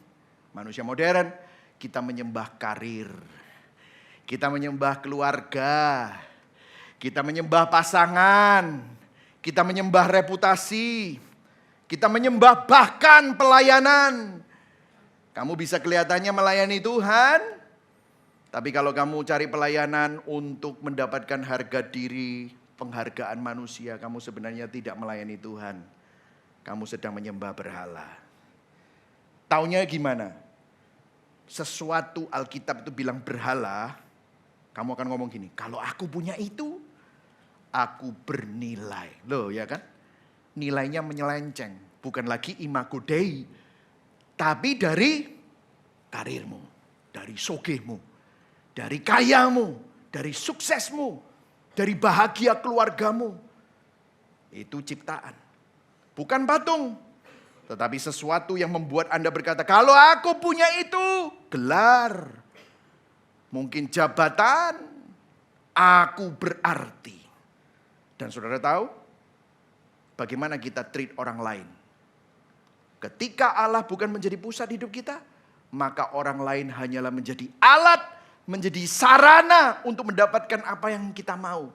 Manusia modern, kita menyembah karir. Kita menyembah keluarga. Kita menyembah pasangan. Kita menyembah reputasi. Kita menyembah bahkan pelayanan. Kamu bisa kelihatannya melayani Tuhan. Tapi kalau kamu cari pelayanan untuk mendapatkan harga diri, penghargaan manusia, kamu sebenarnya tidak melayani Tuhan. Kamu sedang menyembah berhala. Taunya gimana? Sesuatu Alkitab itu bilang berhala, kamu akan ngomong gini, kalau aku punya itu, aku bernilai. Loh ya kan? Nilainya menyelenceng. Bukan lagi imago Dei. Tapi dari karirmu, dari sogehmu, dari kayamu, dari suksesmu, dari bahagia keluargamu. Itu ciptaan. Bukan patung. Tetapi sesuatu yang membuat Anda berkata, kalau aku punya itu, gelar. Mungkin jabatan, aku berarti. Dan saudara tahu, bagaimana kita treat orang lain. Ketika Allah bukan menjadi pusat hidup kita, maka orang lain hanyalah menjadi alat, menjadi sarana untuk mendapatkan apa yang kita mau.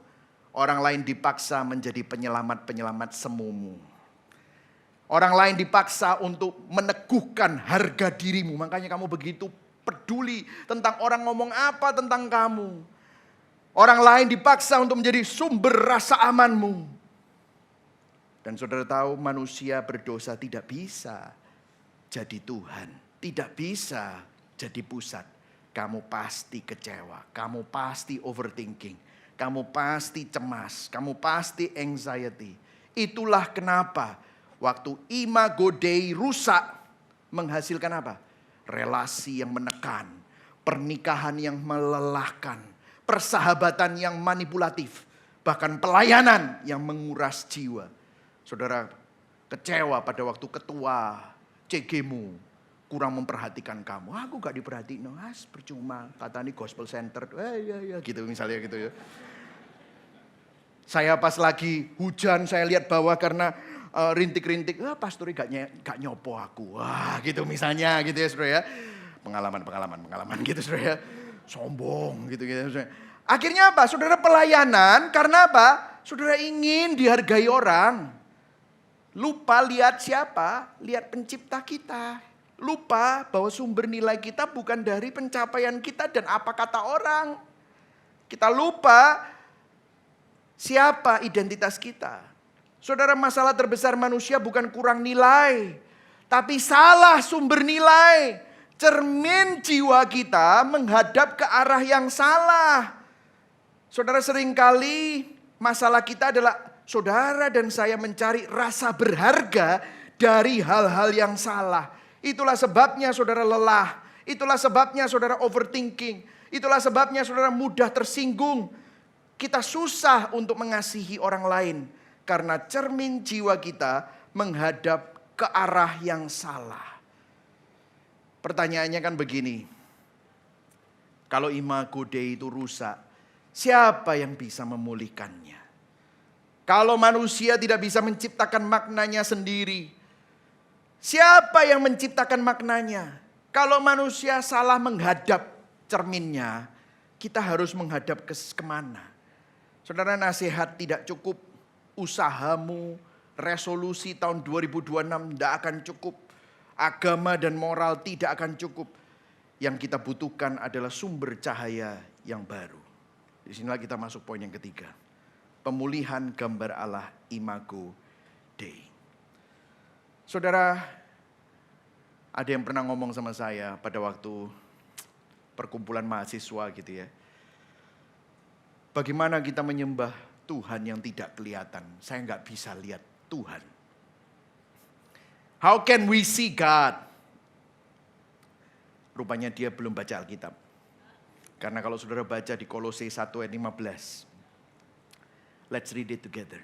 Orang lain dipaksa menjadi penyelamat-penyelamat semumu. Orang lain dipaksa untuk meneguhkan harga dirimu. Makanya kamu begitu peduli tentang orang ngomong apa tentang kamu. Orang lain dipaksa untuk menjadi sumber rasa amanmu. Dan saudara tahu manusia berdosa tidak bisa jadi Tuhan. Tidak bisa jadi pusat. Kamu pasti kecewa. Kamu pasti overthinking. Kamu pasti cemas. Kamu pasti anxiety. Itulah kenapa waktu imago Dei rusak, menghasilkan apa? Relasi yang menekan, pernikahan yang melelahkan, persahabatan yang manipulatif, bahkan pelayanan yang menguras jiwa. Saudara kecewa pada waktu ketua CG-mu kurang memperhatikan kamu. Aku gak diperhatiin, percuma. Kata ini gospel center, ya gitu misalnya gitu ya. Saya pas lagi hujan, saya lihat bawah karena rintik-rintik, pastori gak nyopo aku. Wah gitu misalnya gitu ya saudara ya. Pengalaman gitu saudara ya. Sombong gitu saudara. Akhirnya apa? Saudara pelayanan karena apa? Saudara ingin dihargai orang. Lupa lihat siapa? Lihat pencipta kita. Lupa bahwa sumber nilai kita bukan dari pencapaian kita dan apa kata orang. Kita lupa siapa identitas kita. Saudara, masalah terbesar manusia bukan kurang nilai, tapi salah sumber nilai. Cermin jiwa kita menghadap ke arah yang salah. Saudara, seringkali masalah kita adalah saudara dan saya mencari rasa berharga dari hal-hal yang salah. Itulah sebabnya saudara lelah. Itulah sebabnya saudara overthinking. Itulah sebabnya saudara mudah tersinggung. Kita susah untuk mengasihi orang lain. Karena cermin jiwa kita menghadap ke arah yang salah. Pertanyaannya kan begini. Kalau imago Dei itu rusak, siapa yang bisa memulihkannya? Kalau manusia tidak bisa menciptakan maknanya sendiri, siapa yang menciptakan maknanya? Kalau manusia salah menghadap cerminnya, kita harus menghadap kemana? Saudara, nasihat tidak cukup. Usahamu, resolusi tahun 2026 tidak akan cukup. Agama dan moral tidak akan cukup. Yang kita butuhkan adalah sumber cahaya yang baru. Disinilah kita masuk poin yang ketiga. Pemulihan gambar Allah, imago Dei. Saudara, ada yang pernah ngomong sama saya pada waktu perkumpulan mahasiswa gitu ya. Bagaimana kita menyembah Tuhan yang tidak kelihatan? Saya nggak bisa lihat Tuhan. How can we see God? Rupanya dia belum baca Alkitab. Karena kalau saudara baca di Kolose 1 ayat 15. Let's read it together.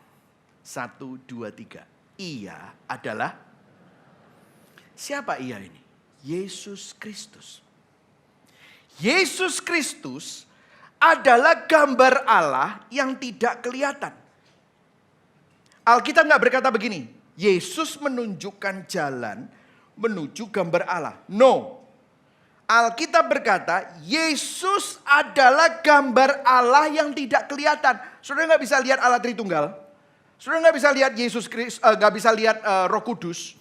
1, 2, 3. Ia adalah, siapa ia ini? Yesus Kristus. Yesus Kristus adalah gambar Allah yang tidak kelihatan. Alkitab nggak berkata begini, Yesus menunjukkan jalan menuju gambar Allah. No. Alkitab berkata, Yesus adalah gambar Allah yang tidak kelihatan. Saudara nggak bisa lihat Allah Tritunggal. Saudara nggak bisa lihat Yesus Kristus, nggak bisa lihat Roh Kudus.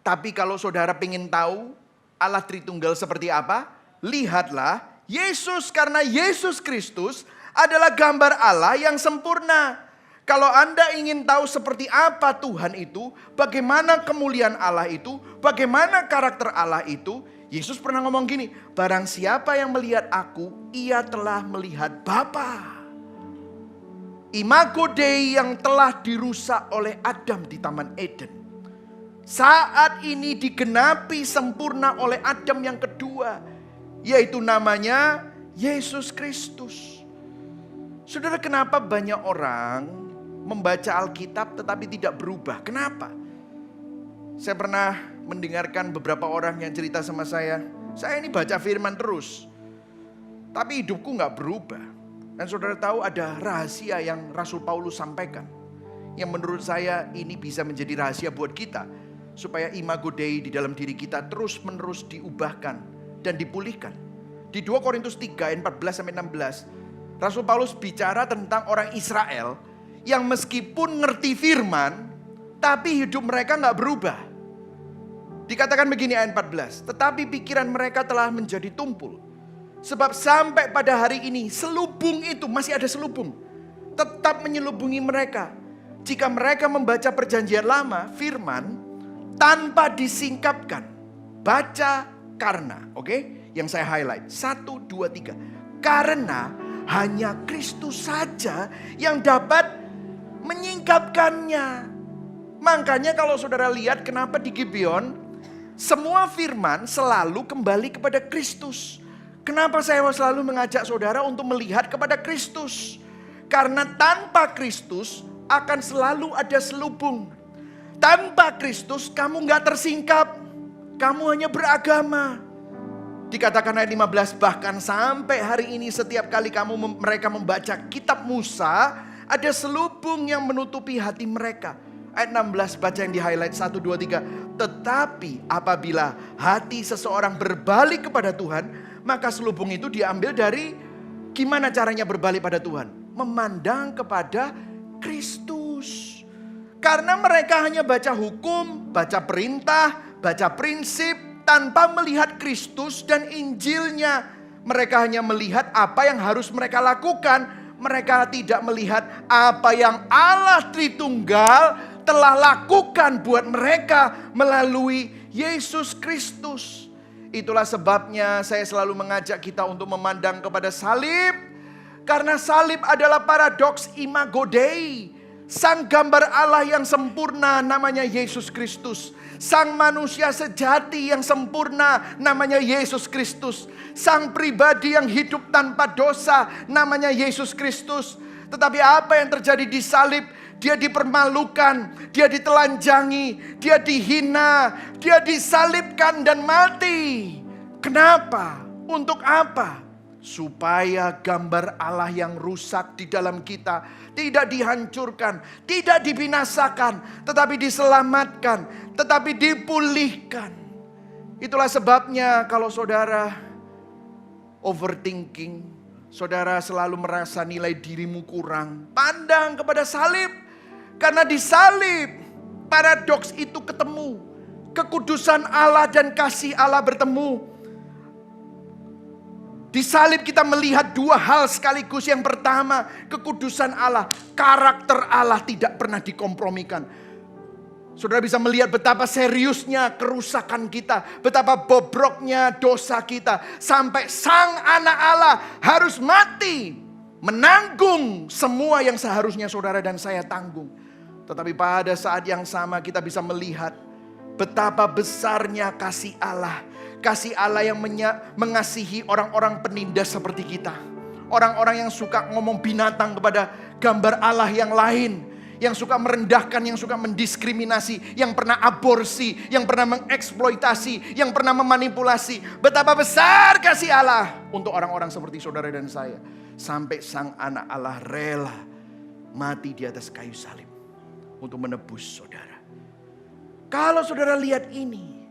Tapi kalau saudara ingin tahu Allah Tritunggal seperti apa, lihatlah Yesus, karena Yesus Kristus adalah gambar Allah yang sempurna. Kalau Anda ingin tahu seperti apa Tuhan itu, bagaimana kemuliaan Allah itu, bagaimana karakter Allah itu, Yesus pernah ngomong gini, barang siapa yang melihat aku, ia telah melihat Bapa. Imago Dei yang telah dirusak oleh Adam di Taman Eden, saat ini digenapi sempurna oleh Adam yang kedua, yaitu namanya Yesus Kristus. Saudara, kenapa banyak orang membaca Alkitab tetapi tidak berubah? Kenapa? Saya pernah mendengarkan beberapa orang yang cerita sama saya ini baca firman terus, tapi hidupku gak berubah. Dan saudara tahu ada rahasia yang Rasul Paulus sampaikan, yang menurut saya ini bisa menjadi rahasia buat kita, supaya imago Dei di dalam diri kita terus menerus diubahkan dan dipulihkan. Di 2 Korintus 3 ayat 14-16, Rasul Paulus bicara tentang orang Israel yang meskipun ngerti firman, tapi hidup mereka gak berubah. Dikatakan begini ayat 14, tetapi pikiran mereka telah menjadi tumpul. Sebab sampai pada hari ini selubung itu, masih ada selubung, tetap menyelubungi mereka. Jika mereka membaca perjanjian lama, firman, tanpa disingkapkan. Baca karena, oke? Yang saya highlight, 1, 2, 3. Karena hanya Kristus saja yang dapat menyingkapkannya. Makanya kalau saudara lihat kenapa di Gibeon, semua firman selalu kembali kepada Kristus. Kenapa saya selalu mengajak saudara untuk melihat kepada Kristus? Karena tanpa Kristus akan selalu ada selubung. Tanpa Kristus kamu gak tersingkap. Kamu hanya beragama. Dikatakan ayat 15, bahkan sampai hari ini setiap kali mereka membaca kitab Musa, ada selubung yang menutupi hati mereka. Ayat 16 baca yang di highlight 1, 2, 3. Tetapi apabila hati seseorang berbalik kepada Tuhan, maka selubung itu diambil dari gimana caranya berbalik pada Tuhan? Memandang kepada Kristus. Karena mereka hanya baca hukum, baca perintah, baca prinsip tanpa melihat Kristus dan Injilnya. Mereka hanya melihat apa yang harus mereka lakukan. Mereka tidak melihat apa yang Allah Tritunggal telah lakukan buat mereka melalui Yesus Kristus. Itulah sebabnya saya selalu mengajak kita untuk memandang kepada salib. Karena salib adalah paradoks imago Dei. Sang gambar Allah yang sempurna namanya Yesus Kristus. Sang manusia sejati yang sempurna namanya Yesus Kristus. Sang pribadi yang hidup tanpa dosa namanya Yesus Kristus. Tetapi apa yang terjadi di salib? Dia dipermalukan, dia ditelanjangi, dia dihina, dia disalibkan dan mati. Kenapa? Untuk apa? Supaya gambar Allah yang rusak di dalam kita tidak dihancurkan, tidak dibinasakan, tetapi diselamatkan, tetapi dipulihkan. Itulah sebabnya kalau saudara overthinking, saudara selalu merasa nilai dirimu kurang, pandang kepada salib. Karena di salib paradoks itu ketemu. Kekudusan Allah dan kasih Allah bertemu. Di salib kita melihat dua hal sekaligus. Yang pertama, kekudusan Allah, karakter Allah tidak pernah dikompromikan. Saudara bisa melihat betapa seriusnya kerusakan kita, betapa bobroknya dosa kita, sampai Sang Anak Allah harus mati, menanggung semua yang seharusnya saudara dan saya tanggung. Tetapi pada saat yang sama kita bisa melihat betapa besarnya kasih Allah. Kasih Allah yang mengasihi orang-orang penindas seperti kita. Orang-orang yang suka ngomong binatang kepada gambar Allah yang lain. Yang suka merendahkan, yang suka mendiskriminasi. Yang pernah aborsi, yang pernah mengeksploitasi, yang pernah memanipulasi. Betapa besar kasih Allah untuk orang-orang seperti saudara dan saya. Sampai Sang Anak Allah rela mati di atas kayu salib untuk menebus saudara. Kalau saudara lihat ini,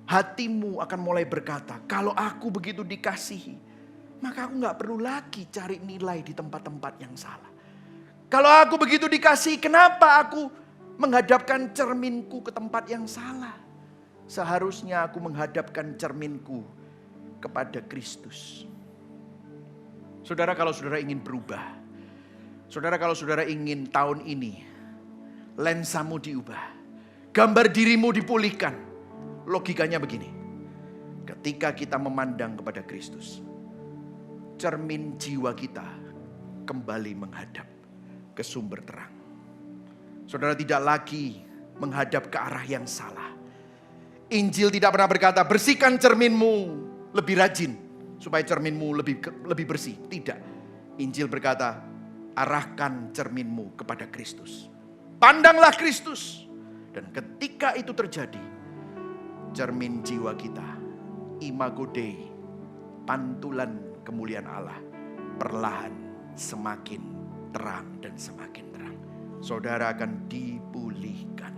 hatimu akan mulai berkata, kalau aku begitu dikasihi, maka aku gak perlu lagi cari nilai di tempat-tempat yang salah. Kalau aku begitu dikasihi, kenapa aku menghadapkan cerminku ke tempat yang salah? Seharusnya aku menghadapkan cerminku kepada Kristus. Saudara, kalau saudara ingin berubah, saudara kalau saudara ingin tahun ini lensamu diubah, gambar dirimu dipulihkan, logikanya begini. Ketika kita memandang kepada Kristus, cermin jiwa kita kembali menghadap ke sumber terang. Saudara tidak lagi menghadap ke arah yang salah. Injil tidak pernah berkata bersihkan cerminmu lebih rajin supaya cerminmu lebih bersih. Tidak. Injil berkata arahkan cerminmu kepada Kristus. Pandanglah Kristus. Dan ketika itu terjadi, cermin jiwa kita, imago Dei, pantulan kemuliaan Allah, perlahan semakin terang dan semakin terang. Saudara akan dipulihkan.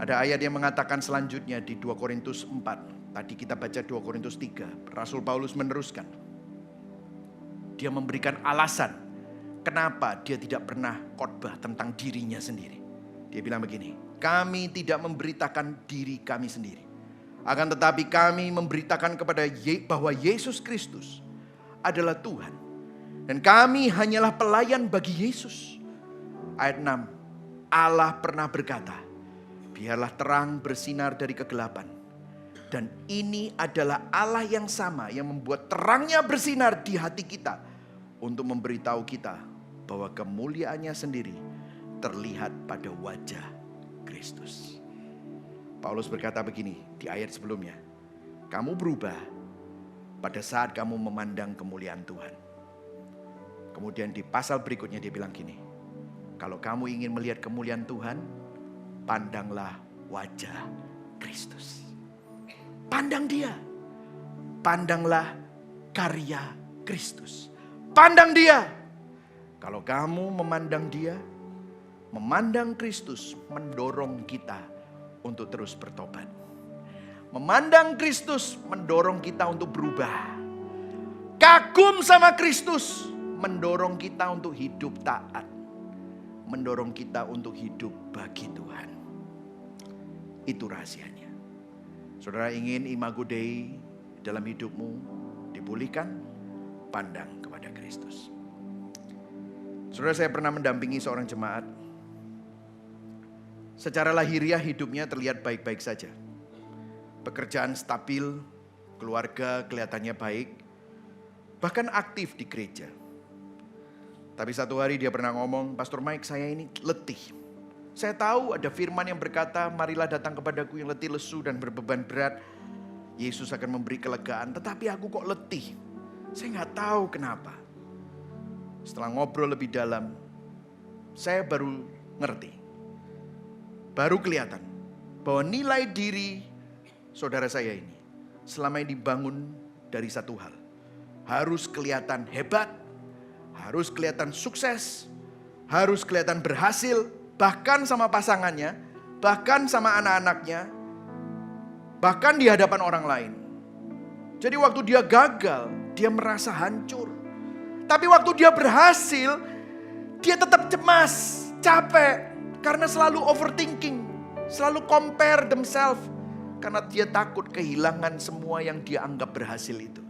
Ada ayat yang mengatakan selanjutnya di 2 Korintus 4. Tadi kita baca 2 Korintus 3. Rasul Paulus meneruskan. Dia memberikan alasan kenapa dia tidak pernah khotbah tentang dirinya sendiri. Dia bilang begini, kami tidak memberitakan diri kami sendiri. Akan tetapi kami memberitakan bahwa Yesus Kristus adalah Tuhan. Dan kami hanyalah pelayan bagi Yesus. Ayat 6, Allah pernah berkata, biarlah terang bersinar dari kegelapan. Dan ini adalah Allah yang sama yang membuat terangnya bersinar di hati kita. Untuk memberitahu kita bahwa kemuliaannya sendiri terlihat pada wajah Kristus. Paulus berkata begini di ayat sebelumnya. Kamu berubah pada saat kamu memandang kemuliaan Tuhan. Kemudian di pasal berikutnya dia bilang gini, kalau kamu ingin melihat kemuliaan Tuhan, pandanglah wajah Kristus. Pandang dia. Pandanglah karya Kristus. Pandang dia. Kalau kamu memandang dia, memandang Kristus mendorong kita untuk terus bertobat. Memandang Kristus mendorong kita untuk berubah. Kagum sama Kristus mendorong kita untuk hidup taat. Mendorong kita untuk hidup bagi Tuhan. Itu rahasianya. Saudara ingin imago Dei dalam hidupmu dipulihkan, pandang kepada Kristus. Saudara, saya pernah mendampingi seorang jemaat. Secara lahiriah hidupnya terlihat baik-baik saja. Pekerjaan stabil, keluarga kelihatannya baik, bahkan aktif di gereja. Tapi satu hari dia pernah ngomong, Pastor Mike, saya ini letih. Saya tahu ada firman yang berkata, marilah datang kepadaku yang letih lesu dan berbeban berat. Yesus akan memberi kelegaan, tetapi aku kok letih. Saya nggak tahu kenapa. Setelah ngobrol lebih dalam, saya baru ngerti. Baru kelihatan bahwa nilai diri saudara saya ini selama ini dibangun dari satu hal. Harus kelihatan hebat, harus kelihatan sukses, harus kelihatan berhasil, bahkan sama pasangannya, bahkan sama anak-anaknya, bahkan di hadapan orang lain. Jadi waktu dia gagal, dia merasa hancur. Tapi waktu dia berhasil, dia tetap cemas, capek, karena selalu overthinking, selalu compare themselves. Karena dia takut kehilangan semua yang dia anggap berhasil itu.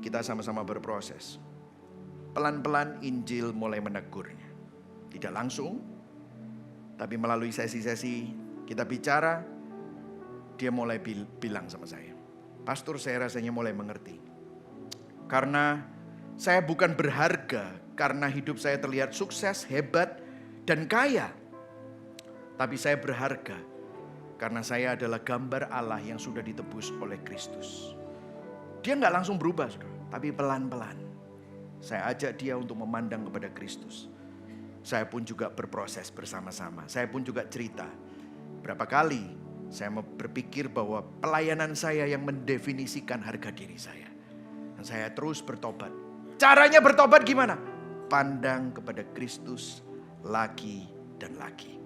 Kita sama-sama berproses. Pelan-pelan Injil mulai menegurnya. Tidak langsung, tapi melalui sesi-sesi kita bicara, dia mulai bilang sama saya, Pastor, saya rasanya mulai mengerti. Karena saya bukan berharga karena hidup saya terlihat sukses, hebat, dan kaya. Tapi saya berharga karena saya adalah gambar Allah yang sudah ditebus oleh Kristus. Dia nggak langsung berubah, saudara, tapi pelan-pelan. Saya ajak dia untuk memandang kepada Kristus. Saya pun juga berproses bersama-sama. Saya pun juga cerita. Berapa kali saya berpikir bahwa pelayanan saya yang mendefinisikan harga diri saya. Dan saya terus bertobat. Caranya bertobat gimana? Pandang kepada Kristus lagi dan lagi.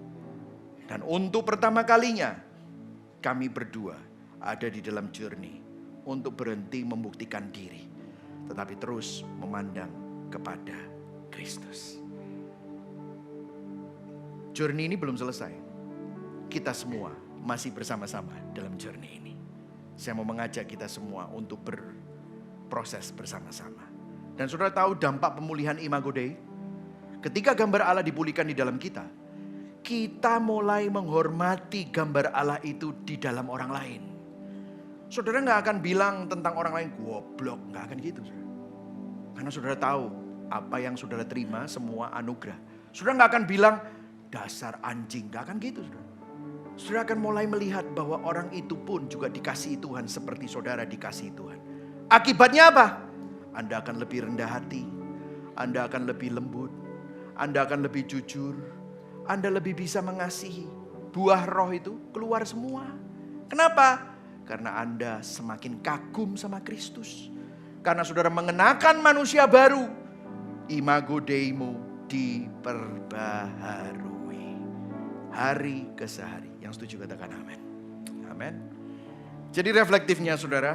Dan untuk pertama kalinya kami berdua ada di dalam journey untuk berhenti membuktikan diri, tetapi terus memandang kepada Kristus. Journey ini belum selesai. Kita semua masih bersama-sama dalam journey ini. Saya mau mengajak kita semua untuk berproses bersama-sama. Dan saudara tahu dampak pemulihan imago Dei? Ketika gambar Allah dipulihkan di dalam kita, kita mulai menghormati gambar Allah itu di dalam orang lain. Saudara gak akan bilang tentang orang lain goblok, gak akan gitu. Saudara. Karena saudara tahu apa yang saudara terima semua anugerah. Saudara gak akan bilang dasar anjing, gak akan gitu. Saudara. Saudara akan mulai melihat bahwa orang itu pun juga dikasihi Tuhan seperti saudara dikasihi Tuhan. Akibatnya apa? Anda akan lebih rendah hati, Anda akan lebih lembut, Anda akan lebih jujur, Anda lebih bisa mengasihi. Buah roh itu keluar semua. Kenapa? Karena Anda semakin kagum sama Kristus. Karena saudara mengenakan manusia baru. Imago Dei-mu diperbaharui. Hari ke sehari. Yang setuju katakan amin. Amin. Jadi reflektifnya saudara.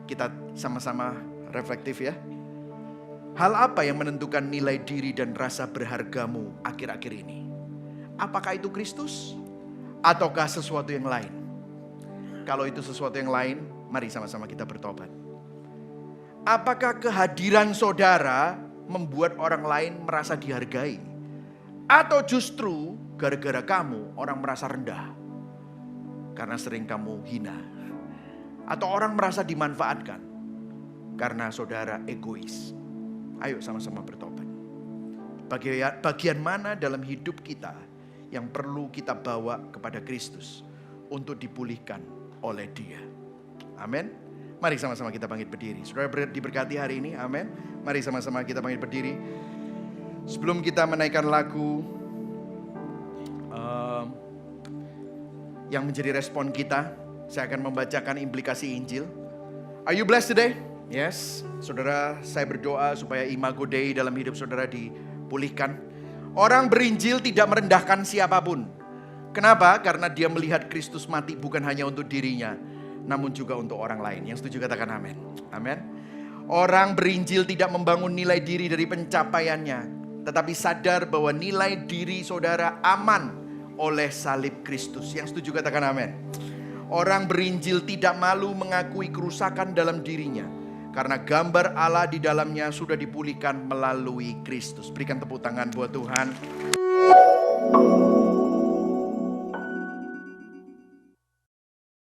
Kita sama-sama reflektif ya. Hal apa yang menentukan nilai diri dan rasa berhargamu akhir-akhir ini? Apakah itu Kristus? Ataukah sesuatu yang lain? Kalau itu sesuatu yang lain, mari sama-sama kita bertobat. Apakah kehadiran saudara membuat orang lain merasa dihargai? Atau justru gara-gara kamu orang merasa rendah? Karena sering kamu hina. Atau orang merasa dimanfaatkan? Karena saudara egois. Ayo sama-sama bertobat. Bagian mana dalam hidup kita yang perlu kita bawa kepada Kristus untuk dipulihkan oleh Dia? Amin. Mari sama-sama kita bangkit berdiri. Saudara diberkati hari ini, amin. Mari sama-sama kita bangkit berdiri. Sebelum kita menaikkan lagu yang menjadi respon kita, saya akan membacakan implikasi Injil. Are you blessed today? Yes. Saudara, saya berdoa supaya imago Dei dalam hidup saudara dipulihkan. Orang berinjil tidak merendahkan siapapun. Kenapa? Karena dia melihat Kristus mati bukan hanya untuk dirinya, namun juga untuk orang lain. Yang setuju katakan amin. Amin. Orang berinjil tidak membangun nilai diri dari pencapaiannya, tetapi sadar bahwa nilai diri saudara aman oleh salib Kristus. Yang setuju katakan amin. Orang berinjil tidak malu mengakui kerusakan dalam dirinya, karena gambar Allah di dalamnya sudah dipulihkan melalui Kristus. Berikan tepuk tangan buat Tuhan.